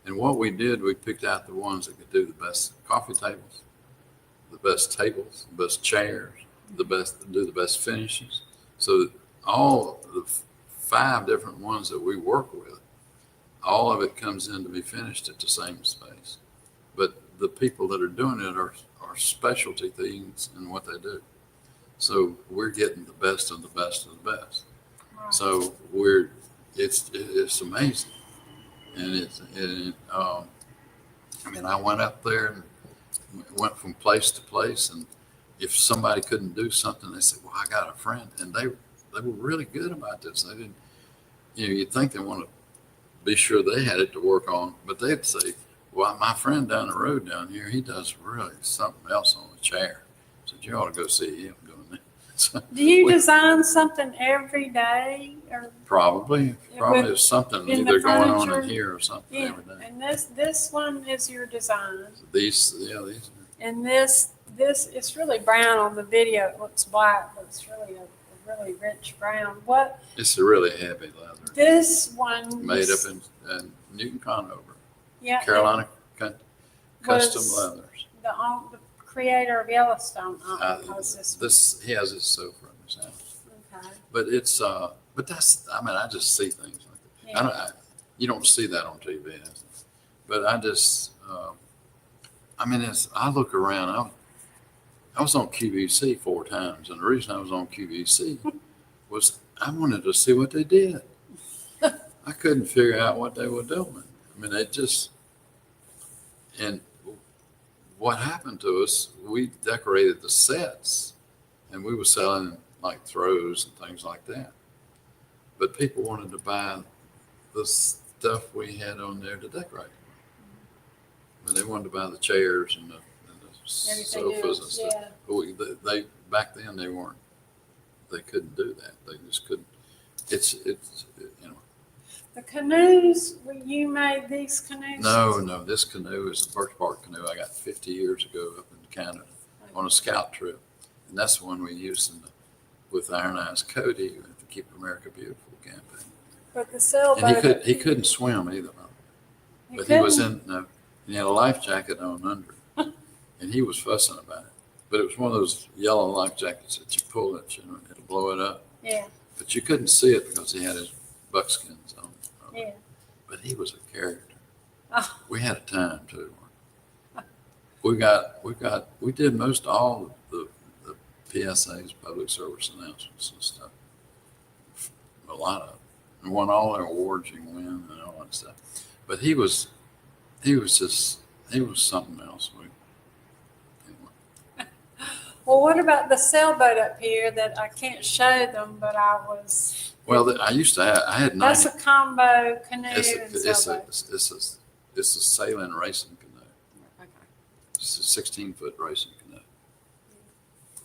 And what we did, we picked out the ones that could do the best coffee tables, the best chairs, do the best finishes. So all the 5 different ones that we work with, all of it comes in to be finished at the same space. But the people that are doing it are specialty things in what they do. So we're getting the best of the best of the best. Right. So it's amazing. And I mean, I went up there and went from place to place, and if somebody couldn't do something, they said, well, I got a friend. And they were really good about this. They didn't, you'd think they want to be sure they had it to work on, but they'd say, well, my friend down the road down here, he does really something else on the chair. I said, you ought to go see him. So Do you design something every day, or probably there's something in the either going on furniture? in here or something every day. And this one is your design. These. And this it's really brown on the video. It looks black, but it's really a really rich brown. What? It's a really heavy leather. This one Made up in Newton Conover, yeah, Carolina custom was leathers. The creator of Yellowstone owns He has his sofa in his house. Okay. But it's but that's, I mean, I just see things like that. Yeah. You don't see that on TV, but I just I mean, I look around. I was on QVC 4 times, and the reason I was on QVC was I wanted to see what they did. I couldn't figure out what they were doing. I mean, and what happened to us, we decorated the sets, and we were selling like throws and things like that. But people wanted to buy the stuff we had on there to decorate. But they wanted to buy the chairs and the sofas and stuff. Yeah. But they back then they couldn't do that. They just couldn't. It's The canoes, you made these canoes? No, this canoe is a birch bark canoe I got 50 years ago up in Canada on a scout trip. And that's the one we used with Iron Eyes Cody to Keep America Beautiful campaign. But the sailboat. And he couldn't swim either. But he was he had a life jacket on under. And he was fussing about it. But it was one of those yellow life jackets that you pull it, it'll blow it up. Yeah. But you couldn't see it because he had his buckskins on. Yeah. But he was a character. Oh. We had a time too. We did most all the PSAs, public service announcements and stuff. A lot of them. And won all their awards you can win and all that stuff. But he was something else. Well, what about the sailboat up here that I can't show them, but I was. Well, I had 90. That's a combo canoe and It's sailboat. a sailing racing canoe. Okay. It's a 16-foot racing canoe.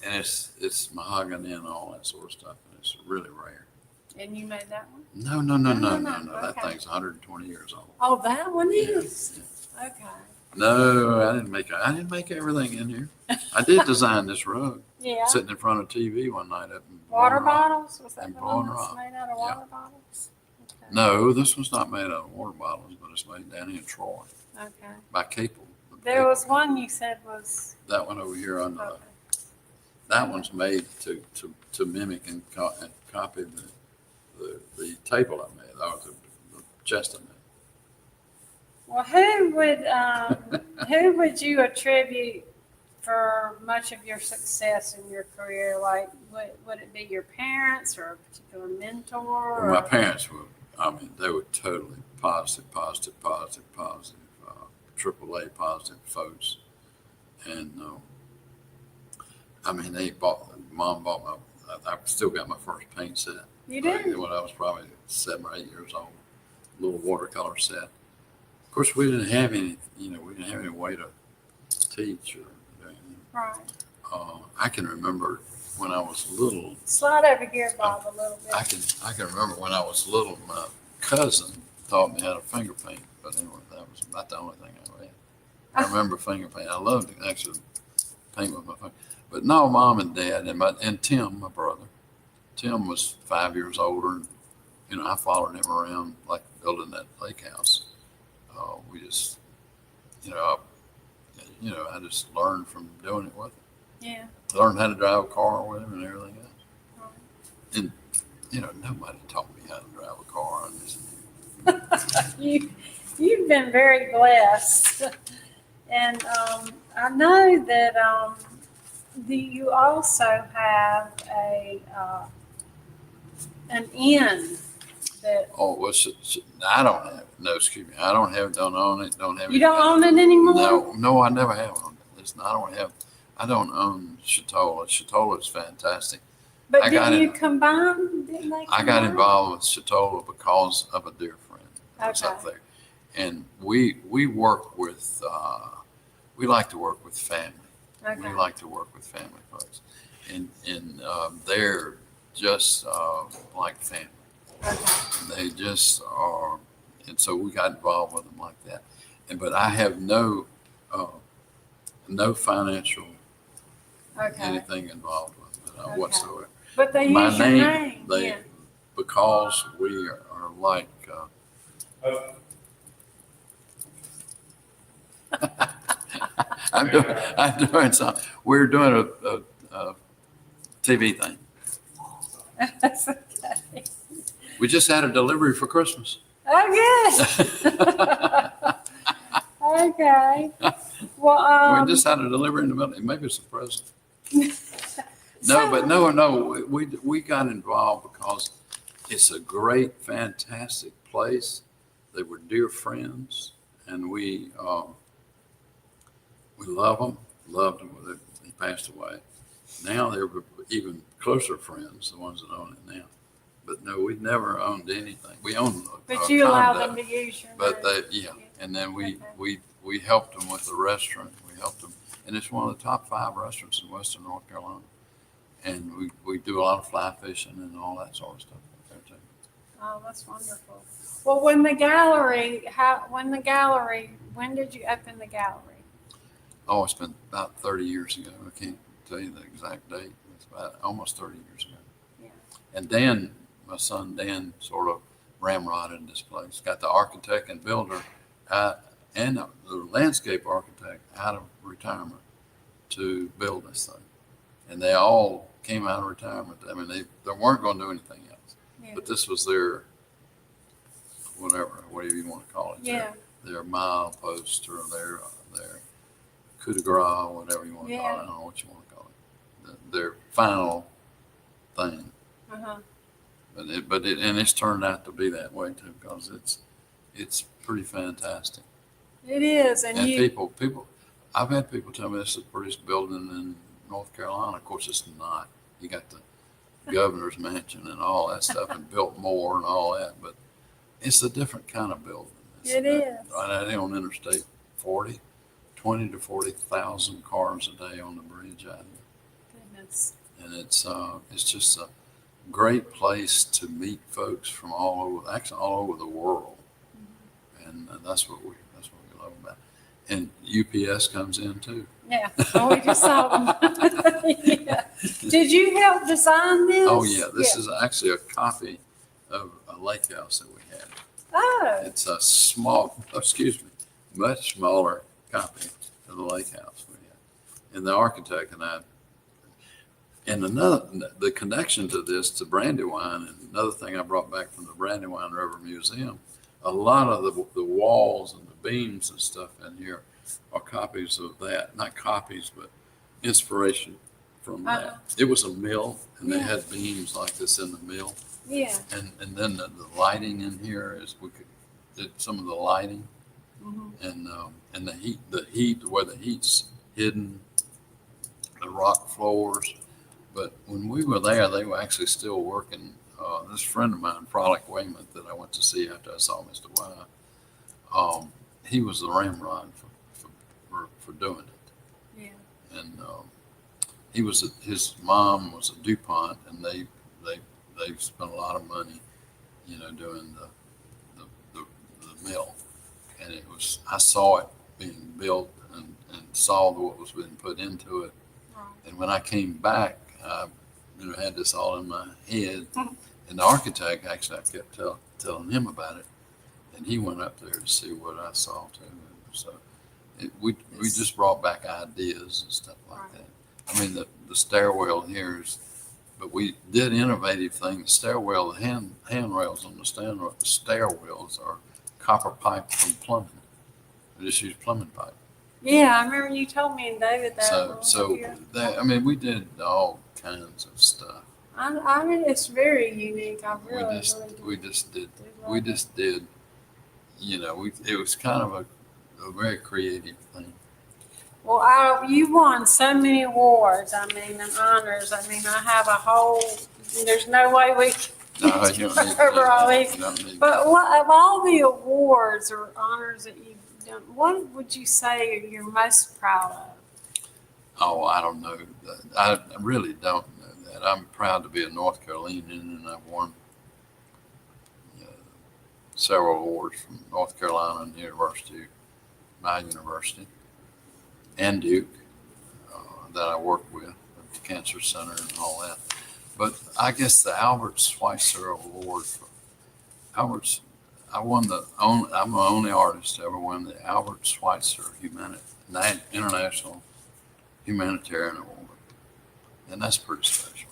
And it's mahogany and all that sort of stuff. And it's really rare. And you made that one? No. That Okay. thing's 120 years old. Oh, that one Yeah, is? yeah. Okay. No, I didn't make everything in here. I did design this rug, Yeah. sitting in front of TV one night up in Water Blowing Rock. bottles? Was that And the one Blowing that's Rock. made out of Yeah. water bottles? Okay. No, this one's not made out of water bottles, but it's made down here in Troy Okay. by Capel. There was one you said was. That one over here on the, Okay. that one's made to mimic and copy the table I made, or the chest I made. Well, who would you attribute for much of your success in your career? Like, would it be your parents or a particular mentor? Well, my or- parents they were totally positive, AAA positive folks. And, Mom bought I've still got my first paint set. You did? When I was probably 7 or 8 years old, little watercolor set. Of course, we didn't have any way to teach or do anything. Right. I can remember when I was little. Slide over here, Bob, a little bit. I can remember when I was little, my cousin taught me how to finger paint. But anyway, that was not the only thing I ever had. I remember finger paint. I loved to actually paint with my finger. But no, Mom and Dad and Tim, my brother. Tim was 5 years older. And, I followed him around like building that lake house. We just, I just learned from doing it with him. Yeah. Learned how to drive a car with him and everything else. Right. And, nobody taught me how to drive a car on this. You've been very blessed. And I know that you also have an inn that. Oh, I don't have it. No, excuse me. I don't own it. Don't have it. You don't own it anymore? No, I never have owned it. Listen, I don't own Chatola. Chatola is fantastic. But I got didn't you it. combine? Didn't they I got combine? involved with Chatola because of a dear friend that was up Okay. there. And we work with, we like to work with family. Okay. We like to work with family folks. And they're just like family. Okay. They just are. And so we got involved with them like that. But I have no financial Okay. anything involved with it Okay. whatsoever. But they My use your name. Yeah. Because we are like, I'm doing something. We're doing a TV thing. That's okay. We just had a delivery for Christmas. Oh, good. Okay. Well, We just had a delivery in the middle. Maybe it's a present. No. We got involved because it's a great, fantastic place. They were dear friends, and we love them. Loved them. They passed away. Now they're even closer friends, the ones that own it now. But no, we've never owned anything. We own a but you allow condo, them to use your but name. and then Okay. we helped them with the restaurant. We helped them, and it's one of the top 5 restaurants in Western North Carolina. And we do a lot of fly fishing and all that sort of stuff up there too. Oh, that's wonderful. Well, when did you open the gallery? Oh, it's been about 30 years ago. I can't tell you the exact date. It's about almost 30 years ago. Yeah. And Dan, my son Dan, sort of ramrodded this place. Got the architect and builder and the landscape architect out of retirement to build this thing. And they all came out of retirement. I mean, they weren't going to do anything else. Yeah. But this was their, whatever you want to call it. Yeah. Their milepost or their coup de grace, whatever you want to call it. I don't know what you want to call it. Their final thing. Uh-huh. But it's turned out to be that way too, because it's pretty fantastic. It is, and people. I've had people tell me this is the prettiest building in North Carolina. Of course, it's not. You got the governor's mansion and all that stuff, and Biltmore and all that, but it's a different kind of building. It is. Right out there on Interstate 20 to 40,000 cars a day on the bridge out here. Goodness. And it's just a great place to meet folks from all over the world. Mm-hmm. And that's what we love about it. And UPS comes in too. Yeah. Oh, we just saw them. Yeah. Did you help design this? Oh yeah, this is actually a copy of a lake house that we had. Oh. It's a much smaller copy of the lake house we had. And the architect and I, and the connection to this, to Brandywine, and another thing I brought back from the Brandywine River Museum, a lot of the walls and the beams and stuff in here are copies of that. Not copies, but inspiration from that. It was a mill, and they had beams like this in the mill. Yeah. And then the lighting in here is did some of the lighting, mm-hmm. And the heat where the heat's hidden, the rock floors. But when we were there, they were actually still working. This friend of mine, Frolic Weymouth, that I went to see after I saw Mr. Y, he was the ramrod for doing it. Yeah. And his mom was a DuPont, and they spent a lot of money, doing the mill. And I saw it being built and saw what was being put into it. Right. And when I came back, I had this all in my head. And the architect, actually, I kept telling him about it. And he went up there to see what I saw too. So we just brought back ideas and stuff like that. I mean, the stairwell here but we did innovative things. The stairwell, the handrails on the stairwells are copper pipe from plumbing. We just use plumbing pipe. Yeah, I remember you told me and David that. We did all kinds of stuff. I mean, it's very unique. We just did. It was kind of a very creative thing. Well, you won so many awards. I mean, and honors. I mean, I have a whole. There's no way we can cover all these. But of all the awards or honors that you've done, what would you say you're most proud of? Oh, I don't know. I really don't know that. I'm proud to be a North Carolinian, and I've won several awards from North Carolina and my university, and Duke, that I work with at the Cancer Center and all that. But I guess the Albert Schweitzer Award I'm the only artist to ever win the Albert Schweitzer International Humanitarian Award, and that's pretty special.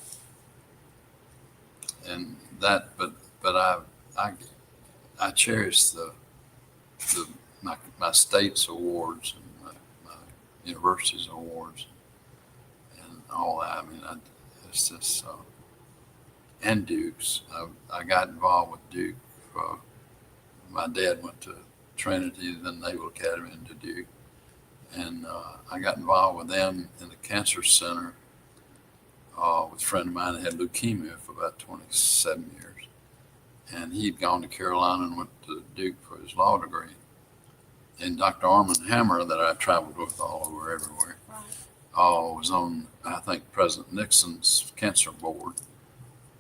And that, but I cherish my state's awards and my university's awards and all that. I mean, it's just and Duke's. I got involved with Duke. My dad went to Trinity, then Naval Academy, into Duke. And I got involved with them in the Cancer Center with a friend of mine that had leukemia for about 27 years. And he'd gone to Carolina and went to Duke for his law degree. And Dr. Armand Hammer, that I traveled with all over everywhere, was on, I think, President Nixon's cancer board.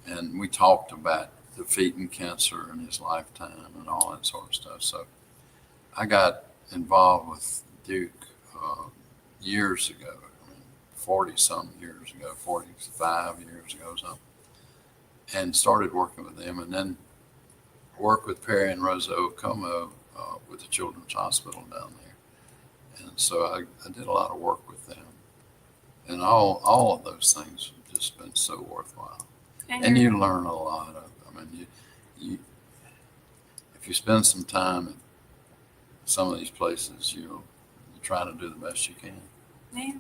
And we talked about defeating cancer in his lifetime and all that sort of stuff. So I got involved with Duke years ago, 40-some years ago, 45 years ago, something, and started working with them, and then worked with Perry and Rosa Okomo with the Children's Hospital down there. And so I did a lot of work with them. And all of those things have just been so worthwhile. And you learn a lot of, I mean, you if you spend some time at some of these places, you try to do the best you can. Yeah.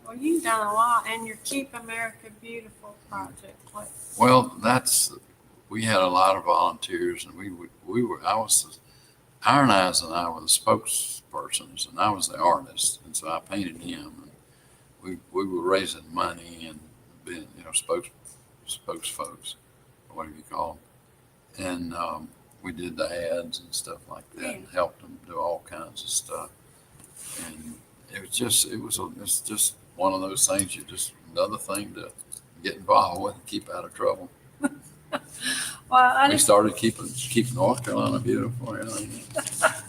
Well, you've done a lot, and your Keep America Beautiful project. Well, we had a lot of volunteers, and Iron Eyes and I were the spokespersons, and I was the artist, and so I painted him, and we were raising money and being, spokesfolks, or whatever you call them, and we did the ads and stuff like that, and helped them do all kinds of stuff, and it's just one of those things. Another thing to get involved with and keep out of trouble. Well, we started keeping North Carolina beautiful.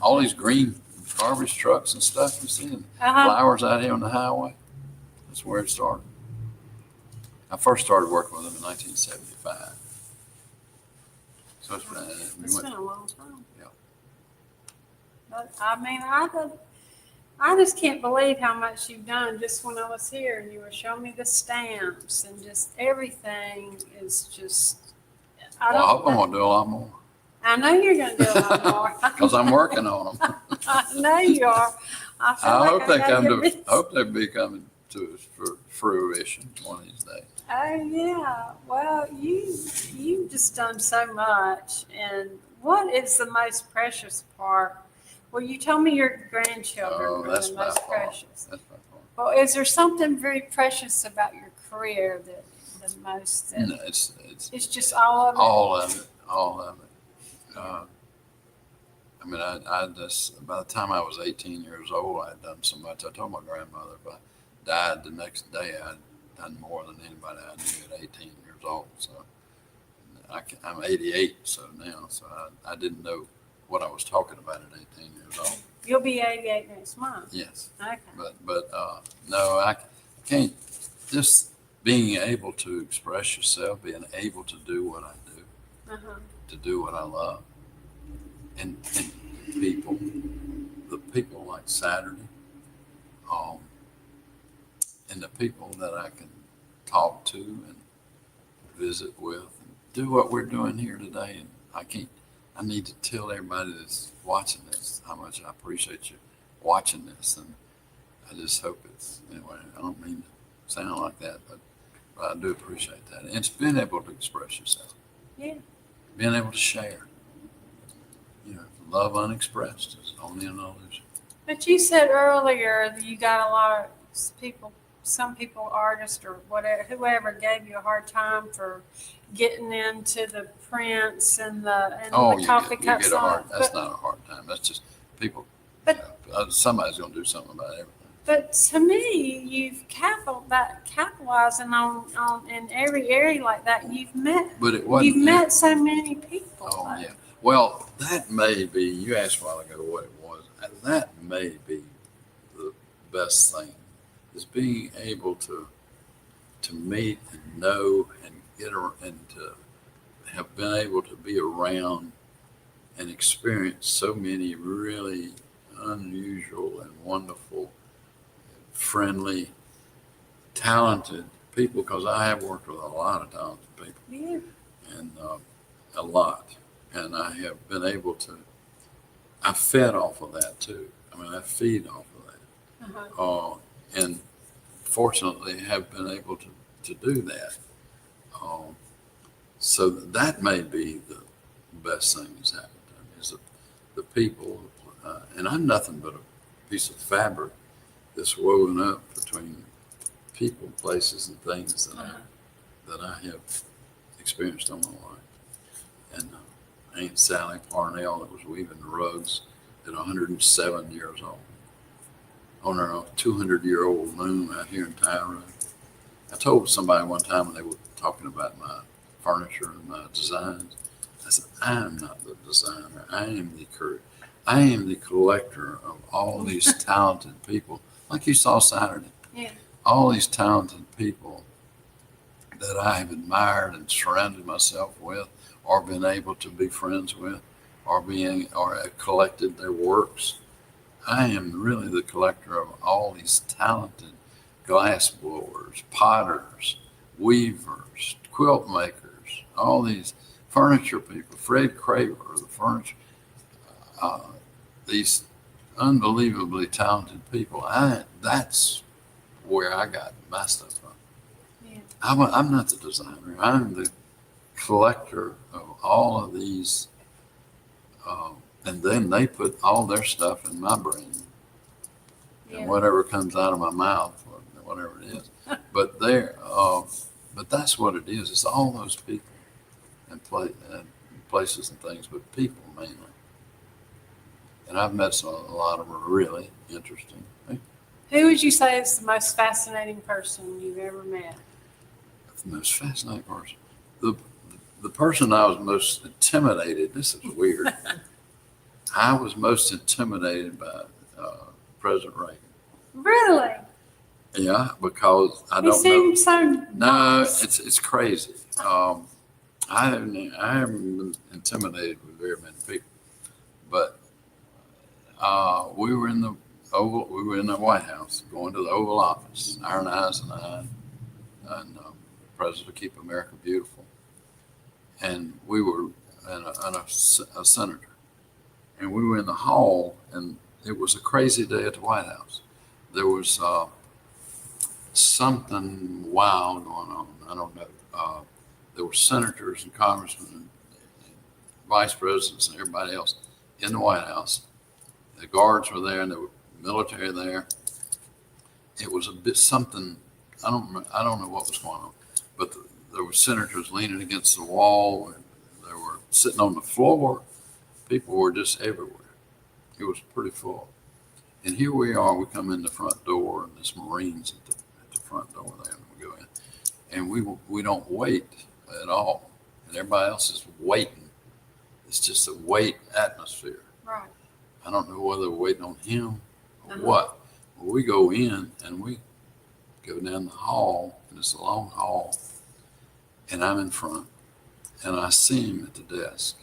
All these green garbage trucks and stuff you see, and flowers out here on the highway. That's where it started. I first started working with them in 1975. So it's been a long time. Yeah. But I mean, I just can't believe how much you've done. Just when I was here and you were showing me the stamps and just everything is just. I hope I'm going to do a lot more. I know you're going to do a lot more. Because I'm working on them. I know you are. I hope they be coming to fruition one of these days. Oh yeah. Well, you've just done so much. And what is the most precious part? Well, you told me your grandchildren were the most precious. That's my part. Well, is there something very precious about your career that the most? That No, it's just all of it. All of it. I mean, I just, by the time I was 18 years old, I had done so much. I told my grandmother if I died the next day, I'd done more than anybody I knew at 18 years old. So I'm 88 now, so I didn't know what I was talking about at 18 years old. You'll be 88 next month. Yes. Okay. But no, I can't. Just being able to express yourself, being able to do what I do, to do what I love, and people, the people like Saturday, and the people that I can talk to and visit with, and do what we're doing here today. And I need to tell everybody that's watching this how much I appreciate you watching this, and I just hope anyway, I don't mean to sound like that, but I do appreciate that. And it's being able to express yourself. Yeah. Being able to share. Love unexpressed is only an illusion. But you said earlier that you got a lot of people, some people, artists or whatever, whoever gave you a hard time for getting into the prints and the coffee cups. That's not a hard time. That's just people. But somebody's going to do something about everything. But to me, you've capitalizing on in every area like that. You've met so many people. Oh yeah. Well, that may be. You asked a while ago what it was. That may be the best thing, is being able to meet and know and and to have been able to be around and experience so many really unusual and wonderful, friendly, talented people, because I have worked with a lot of talented people. Yeah. And a lot. And I have been able to, I fed off of that too. I mean, I feed off of that. And fortunately have been able to do that. So that may be the best thing that's happened to me, is the people, and I'm nothing but a piece of fabric that's woven up between people, places, and things that I have experienced all my life. And Aunt Sally Parnell, that was weaving the rugs at 107 years old on her 200-year-old loom out here in Tamarah. I told somebody one time when they were talking about my furniture and my designs. I said, I am not the designer. I am the collector of all these talented people, like you saw Saturday. Yeah. All these talented people that I have admired and surrounded myself with, or been able to be friends with, or collected their works. I am really the collector of all these talented glass blowers, potters, weavers, quilt makers, all these furniture people, Fred Craver, the furniture, these unbelievably talented people. That's where I got my stuff from. Yeah. I'm not the designer. I'm the collector of all of these, and then they put all their stuff in my brain, Yeah. and whatever comes out of my mouth, or whatever it is. But but that's what it is. It's all those people and places and things, but people mainly. And I've met a lot of them really interesting. Who would you say is the most fascinating person you've ever met? The most fascinating person. The person I was most intimidated, this is weird. I was most intimidated by President Reagan. Really? Yeah, because I He don't know. seemed so No, nice. it's crazy. I haven't been intimidated with very many people, but we were in the White House, going to the Oval Office, Iron Eyes and I, and President Keep America Beautiful, and we were a senator, and we were in the hall, and it was a crazy day at the White House. There was something wild going on. I don't know. There were senators and congressmen and vice presidents and everybody else in the White House. The guards were there, and there were military there. It was a bit something. I don't know what was going on, but there were senators leaning against the wall, and they were sitting on the floor. People were just everywhere. It was pretty full. And here we are. We come in the front door, and there's Marines at the front door there, and we go in, and we don't wait at all, and everybody else is waiting. It's just a wait atmosphere. Right. I don't know whether we're waiting on him or what. Well, we go in and we go down the hall, and it's a long hall, and I'm in front, and I see him at the desk.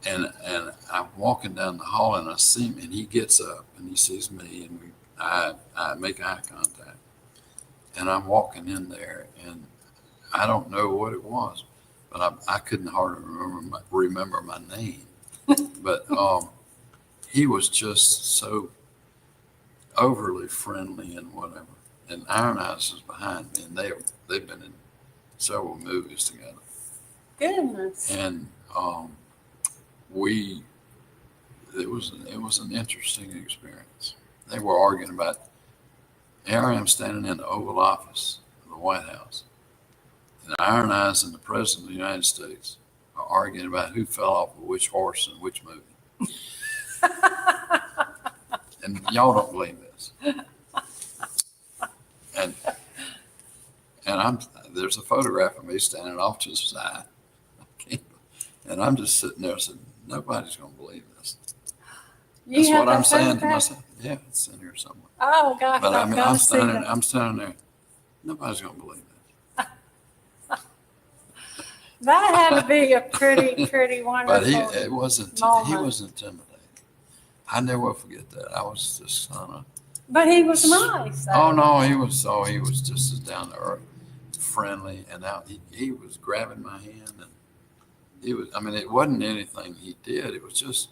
And I'm walking down the hall, and I see him, and he gets up, and he sees me, and I make eye contact. And I'm walking in there, and I don't know what it was, but I couldn't hardly remember my name. But he was just so overly friendly and whatever. And Iron Eyes is behind me, and they've been in several movies together. Goodness. And it was an interesting experience. They were arguing about. Here I am standing in the Oval Office of the White House, and Iron Eyes and the President of the United States are arguing about who fell off of which horse in which movie. And y'all don't believe this. And there's a photograph of me standing off to the side, and I'm just sitting there saying, nobody's going to believe this. That's what I'm saying to myself. Yeah, it's in here somewhere. Oh gosh, But I mean, I'm I'm standing there. Nobody's going to believe this. That had to be a pretty wonderful. But he was intimidating. I never will forget that. I was just But he was nice. Oh no, he was just as down to earth, friendly, and he was grabbing my hand, and it wasn't anything he did. It was just,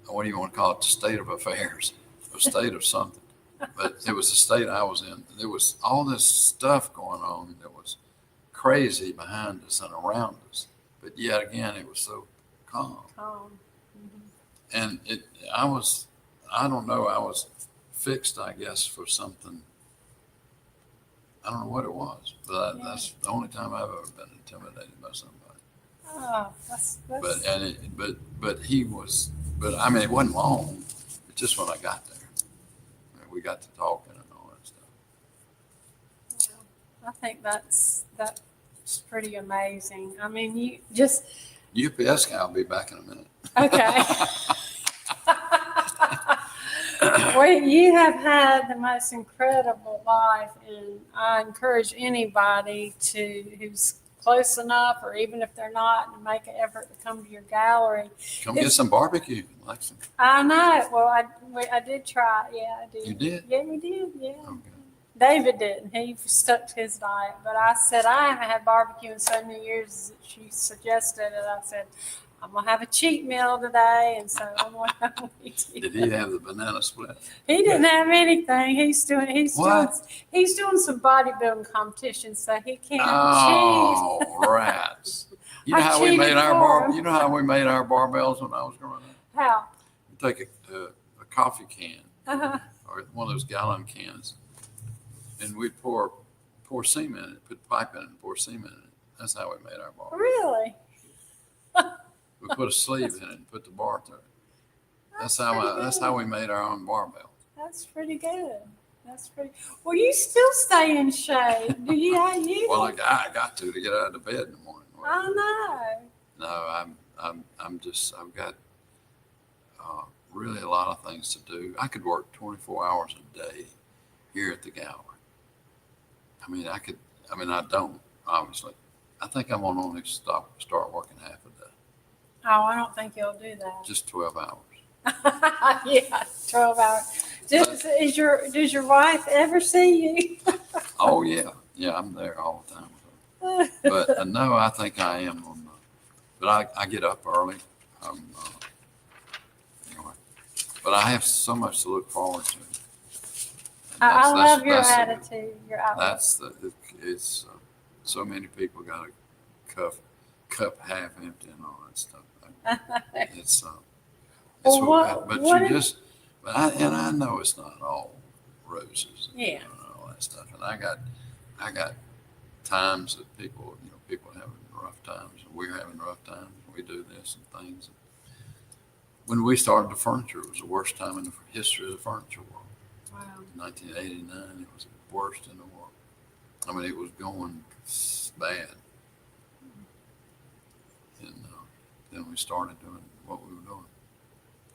what do you want to call it? The state of affairs, a state of something. But it was the state I was in. There was all this stuff going on that was crazy behind us and around us. But yet again, it was so calm. And I was fixed, I guess, for something. I don't know what it was, but that's the only time I've ever been intimidated by somebody. Oh, that's. But he was. But I mean, it wasn't long. It's just when I got there, we got to talking and all that stuff. I think that's pretty amazing. I mean, UPS guy will be back in a minute. okay. Well, you have had the most incredible life, and I encourage anybody who's close enough, or even if they're not, to make an effort to come to your gallery. Come get some barbecue in Lexington. I know. Well, I did try. Yeah, I did. You did? Yeah, we did. Yeah. Okay. David didn't. He stuck to his diet. But I said, I haven't had barbecue in so many years as she suggested. And I said, I'm going to have a cheat meal today. And so I'm going to have a cheat meal. Did he have the banana split? He didn't have anything. He's doing What? some bodybuilding competition, so he can't cheat. Oh, rats. You know I how we made cheated our for him. You know how we made our barbells when I was growing up? How? You take a coffee can Uh-huh. or one of those gallon cans, and we'd pour seam in it, put pipe in it, and pour seam in it. That's how we made our bar. Really? We put a sleeve in it and put the bar through it. That's pretty how good. we made our own barbell. That's pretty good. Well, you still stay in shape. Do you? Well, I got to get out of the bed in the morning. I know. No, I've got really a lot of things to do. I could work 24 hours a day here at the gallery. I don't, obviously. I think I'm going to only start working half a day, Oh, I don't think you'll do that. just 12 hours. Yeah, 12 hours. Does your wife ever see you? Oh, yeah. Yeah, I'm there all the time with her. But no, I think I am on but I get up early. Anyway, but I have so much to look forward to. And I love your that's the- attitude. Your outlook. It's so many people got a cup half empty and all that stuff. It's Well, but what you if- just I know it's not all roses and Yeah. all that stuff. And I got times that people are having rough times, and we're having rough times. We do this and things. When we started the furniture, it was the worst time in the history of the furniture world. Wow. 1989, it was the worst in the world. I mean, it was going bad. And then we started doing what we were doing.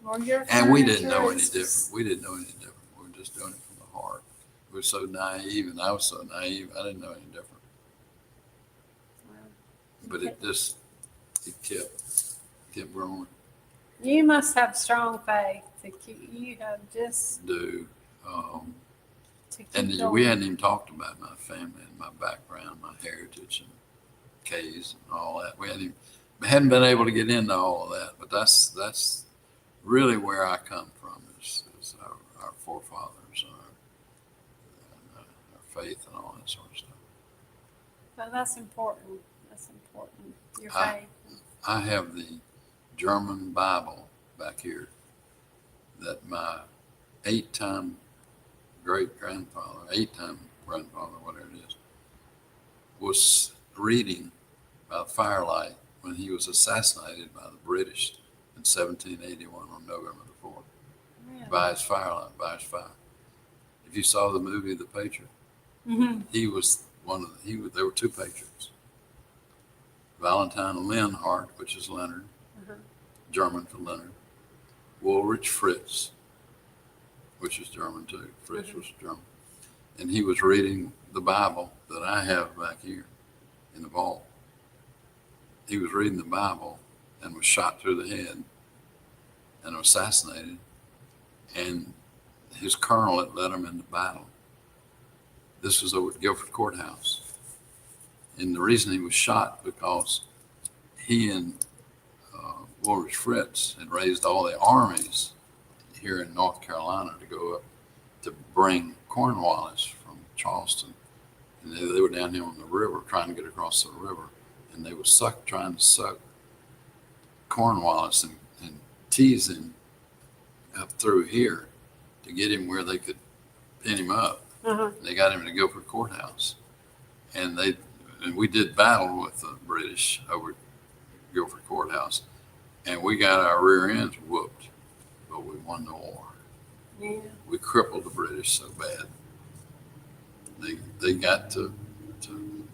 Well, your And we didn't know furniture any is- different. We didn't know any different. We were just doing it from the heart. We were so naive, and I was so naive, I didn't know any different. But it kept growing. You must have strong faith to keep. You have just To keep and going. we hadn't even talked about my family and my background, my heritage and K's and all that. We hadn't been able to get into all of that, but that's really where I come from is our forefathers, our faith and all that sort of stuff. But that's important. That's important. Your I- faith. I have the German Bible back here that my 8-time great-grandfather, 8-time grandfather, whatever it is, was reading by firelight when he was assassinated by the British in 1781 on November the 4th. Really? By his firelight, by his fire. If you saw the movie The Patriot, Mhm. he was there were two patriots. Valentine Linhart, which is Leonard, Mhm. German for Leonard. Woolrich Fritz, which is German too. Fritz was German. And he was reading the Bible that I have back here in the vault. He was reading the Bible and was shot through the head and assassinated. And his colonel had led him into battle. This was over at Guilford Courthouse. And the reason he was shot because he and Woolrich Fritz had raised all the armies here in North Carolina to go up to bring Cornwallis from Charleston. And they were down here on the river trying to get across the river. And they were trying to suck Cornwallis and tease him up through here to get him where they could pin him up. Uh-huh. They got him to Guilford Courthouse. And we did battle with the British over at Guilford Courthouse. And we got our rear ends whooped, but we won the war. Yeah. We crippled the British so bad. They got to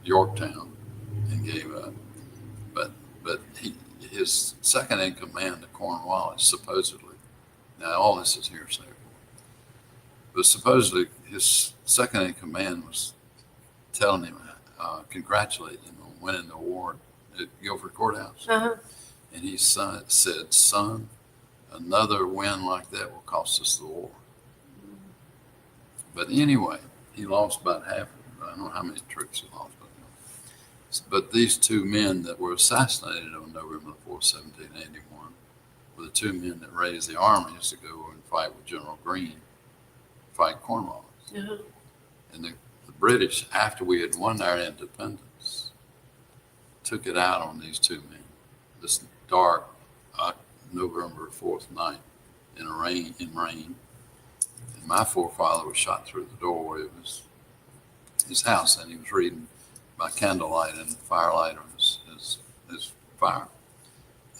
Yorktown and gave up. But his second in command to Cornwallis, supposedly, now all this is hearsay, but supposedly his second in command was telling him, congratulating him on winning the award at Guilford Courthouse. Uh-huh. And he said, son, another win like that will cost us the war. But anyway, he lost about half. I don't know how many troops he lost. But these two men that were assassinated on November 4th, 1781, were the two men that raised the armies to go and fight with General Greene, fight Cornwallis. Uh-huh. And the British, after we had won our independence, took it out on these two men. This dark November 4th night in rain. And my forefather was shot through the doorway of his house, and he was reading by candlelight and firelight on his fire.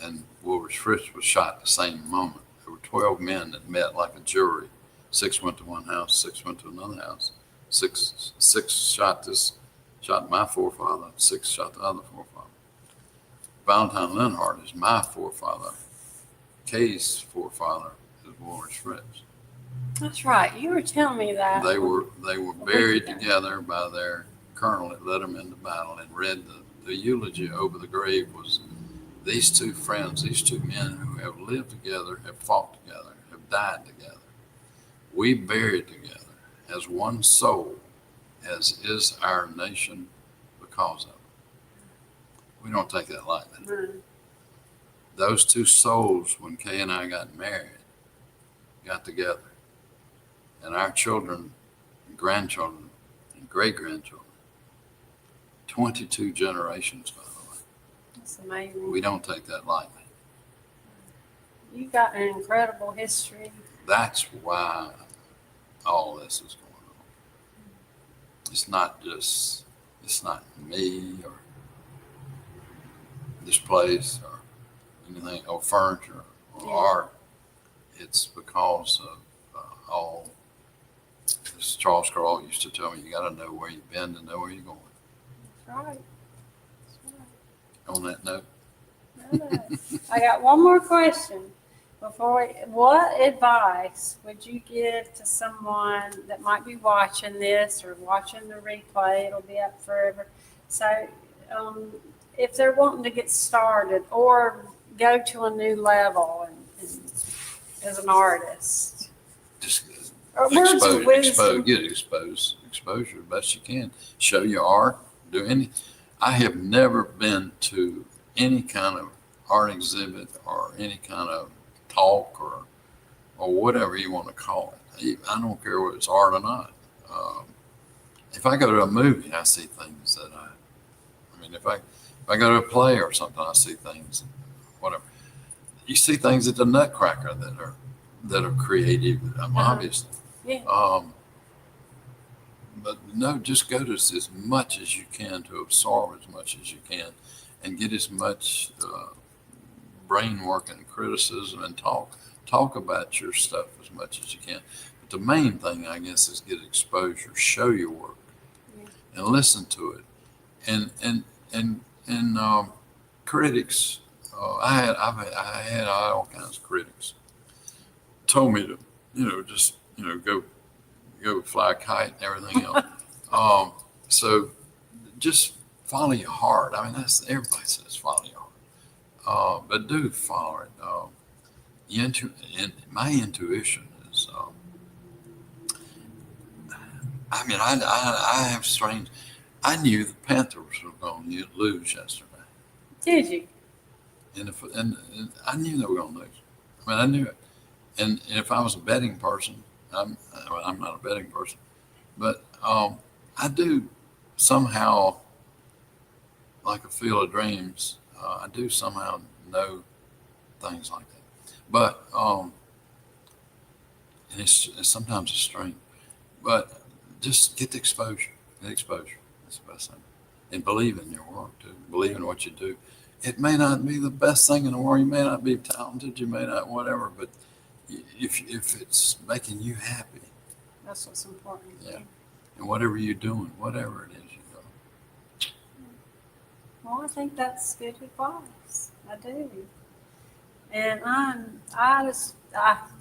And Wilbur Fritz was shot the same moment. There were 12 men that met like a jury. 6 went to one house, 6 went to another house. Six shot my forefather, 6 shot the other forefather. Valentine Linhart is my forefather. Kay's forefather is Wilbur Fritz. That's right. You were telling me that. They were buried together by their colonel that led them into battle, and read the eulogy over the grave was these two friends, these two men who have lived together, have fought together, have died together. We buried together as one soul, as is our nation because of it. We don't take that lightly. Mm. Those two souls, when Kay and I got married, got together. And our children, and grandchildren, and great-grandchildren, 22 generations, by the way. That's amazing. We don't take that lightly. You got an incredible history. That's why all this is going on. It's not me or this place or anything, or furniture or art. It's because of all. As Charles Carroll used to tell me, you got to know where you've been to know where you're going. That's right. On that note. I got one more question. What advice would you give to someone that might be watching this or watching the replay? It'll be up forever. So if they're wanting to get started or go to a new level and as an artist. Just Get exposure the best you can. Show your art. I have never been to any kind of art exhibit or any kind of talk or whatever you want to call it. I don't care whether it's art or not. If I go to a movie, I see things that if I go to a play or something, I see things, whatever. You see things at the Nutcracker that are creative, obviously. Yeah. But no, just go to as much as you can to absorb as much as you can and get as much brain work and criticism and talk about your stuff as much as you can. But the main thing, I guess, is get exposure, show your work, and listen to it. And critics, I had all kinds of critics told me to just go fly a kite and everything else. So just follow your heart. That's everybody says follow your heart, but do follow it. My intuition is. I have strange. I knew the Panthers were going to lose yesterday. Did you? And I knew they were going to lose. I knew it. And if I was a betting person, I'm not a betting person, but I do somehow, like a field of dreams, I do somehow know things like that. But and it's sometimes a strain. But just get the exposure. Get exposure. That's the best thing. And believe in your work too. Believe in what you do. It may not be the best thing in the world. You may not be talented. You may not whatever. But if it's making you happy, that's what's important. Yeah. And whatever you're doing, whatever it is you do. Well, I think that's good advice. I do. And I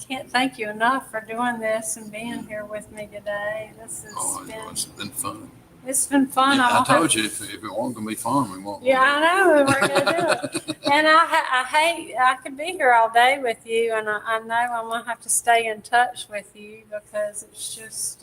can't thank you enough for doing this and being here with me today. This has Oh, it's been fun. it's been fun. Yeah, I won't have- told you if it wasn't gonna be fun, we won't. Yeah, I know we weren't gonna do it. And I hate, I could be here all day with you, and I know I'm gonna have to stay in touch with you because it's just,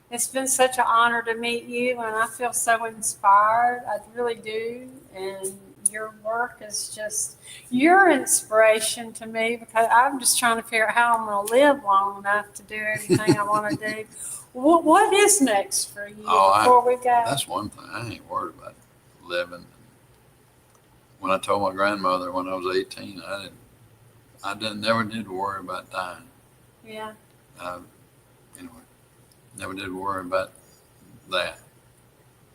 it's been such an honor to meet you, and I feel so inspired. I really do. And your work is just, your inspiration to me because I'm just trying to figure out how I'm gonna live long enough to do everything I want to do. What is next for you before we go? That's one thing. I ain't worried about living. When I told my grandmother when I was 18, never did worry about dying. Yeah. Anyway, never did worry about that.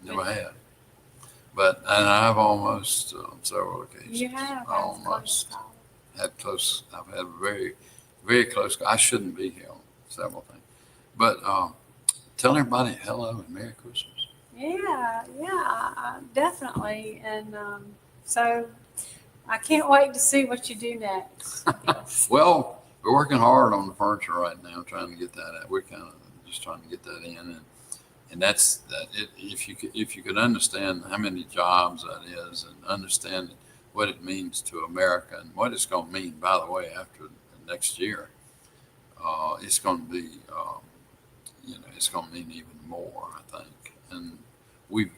Never had. But, and I've almost, on several occasions. You have. Almost had close, I've had very, very close, I shouldn't be here on several things. But tell everybody hello and Merry Christmas. Yeah, definitely. And so I can't wait to see what you do next. Yes. Well, we're working hard on the furniture right now, trying to get that out. We're kind of just trying to get that in. And that's that. If you could understand how many jobs that is, and understand what it means to America, and what it's going to mean, by the way, after next year, it's going to be, it's going to mean even more, I think. And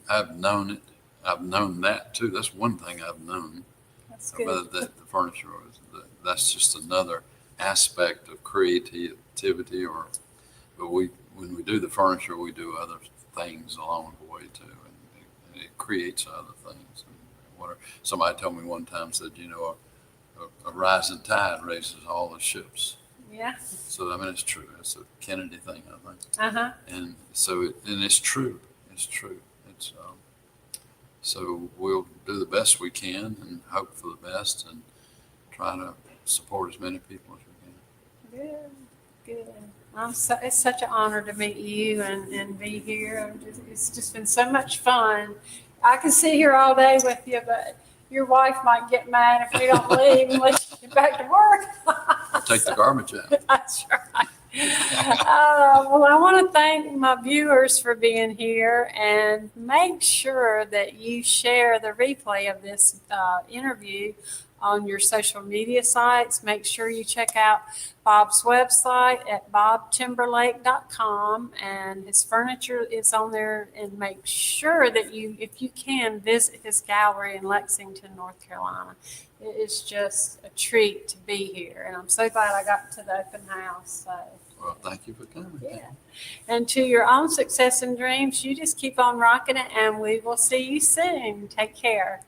I've known it. I've known that too. That's one thing I've known. That's good. But that the furniture that's just another aspect of creativity. But when we do the furniture, we do other things along the way too, and it creates other things. Somebody told me one time, said, a rising tide raises all the ships. Yeah. So I mean, it's true. It's a Kennedy thing, I think. Uh-huh. And so and it's true. It's true. It's so we'll do the best we can and hope for the best and try to support as many people as we can. Good. It's such an honor to meet you and be here. It's just been so much fun. I can sit here all day with you, but your wife might get mad if we don't leave unless you get back to work. Take the garbage out. That's right. Well, I want to thank my viewers for being here, and make sure that you share the replay of this interview on your social media sites. Make sure you check out Bob's website at bobtimberlake.com, and his furniture is on there. And make sure that if you can, visit his gallery in Lexington, North Carolina. It is just a treat to be here, and I'm so glad I got to the open house. So. Well, thank you for coming. Yeah. And to your own success and dreams, you just keep on rocking it, and we will see you soon. Take care.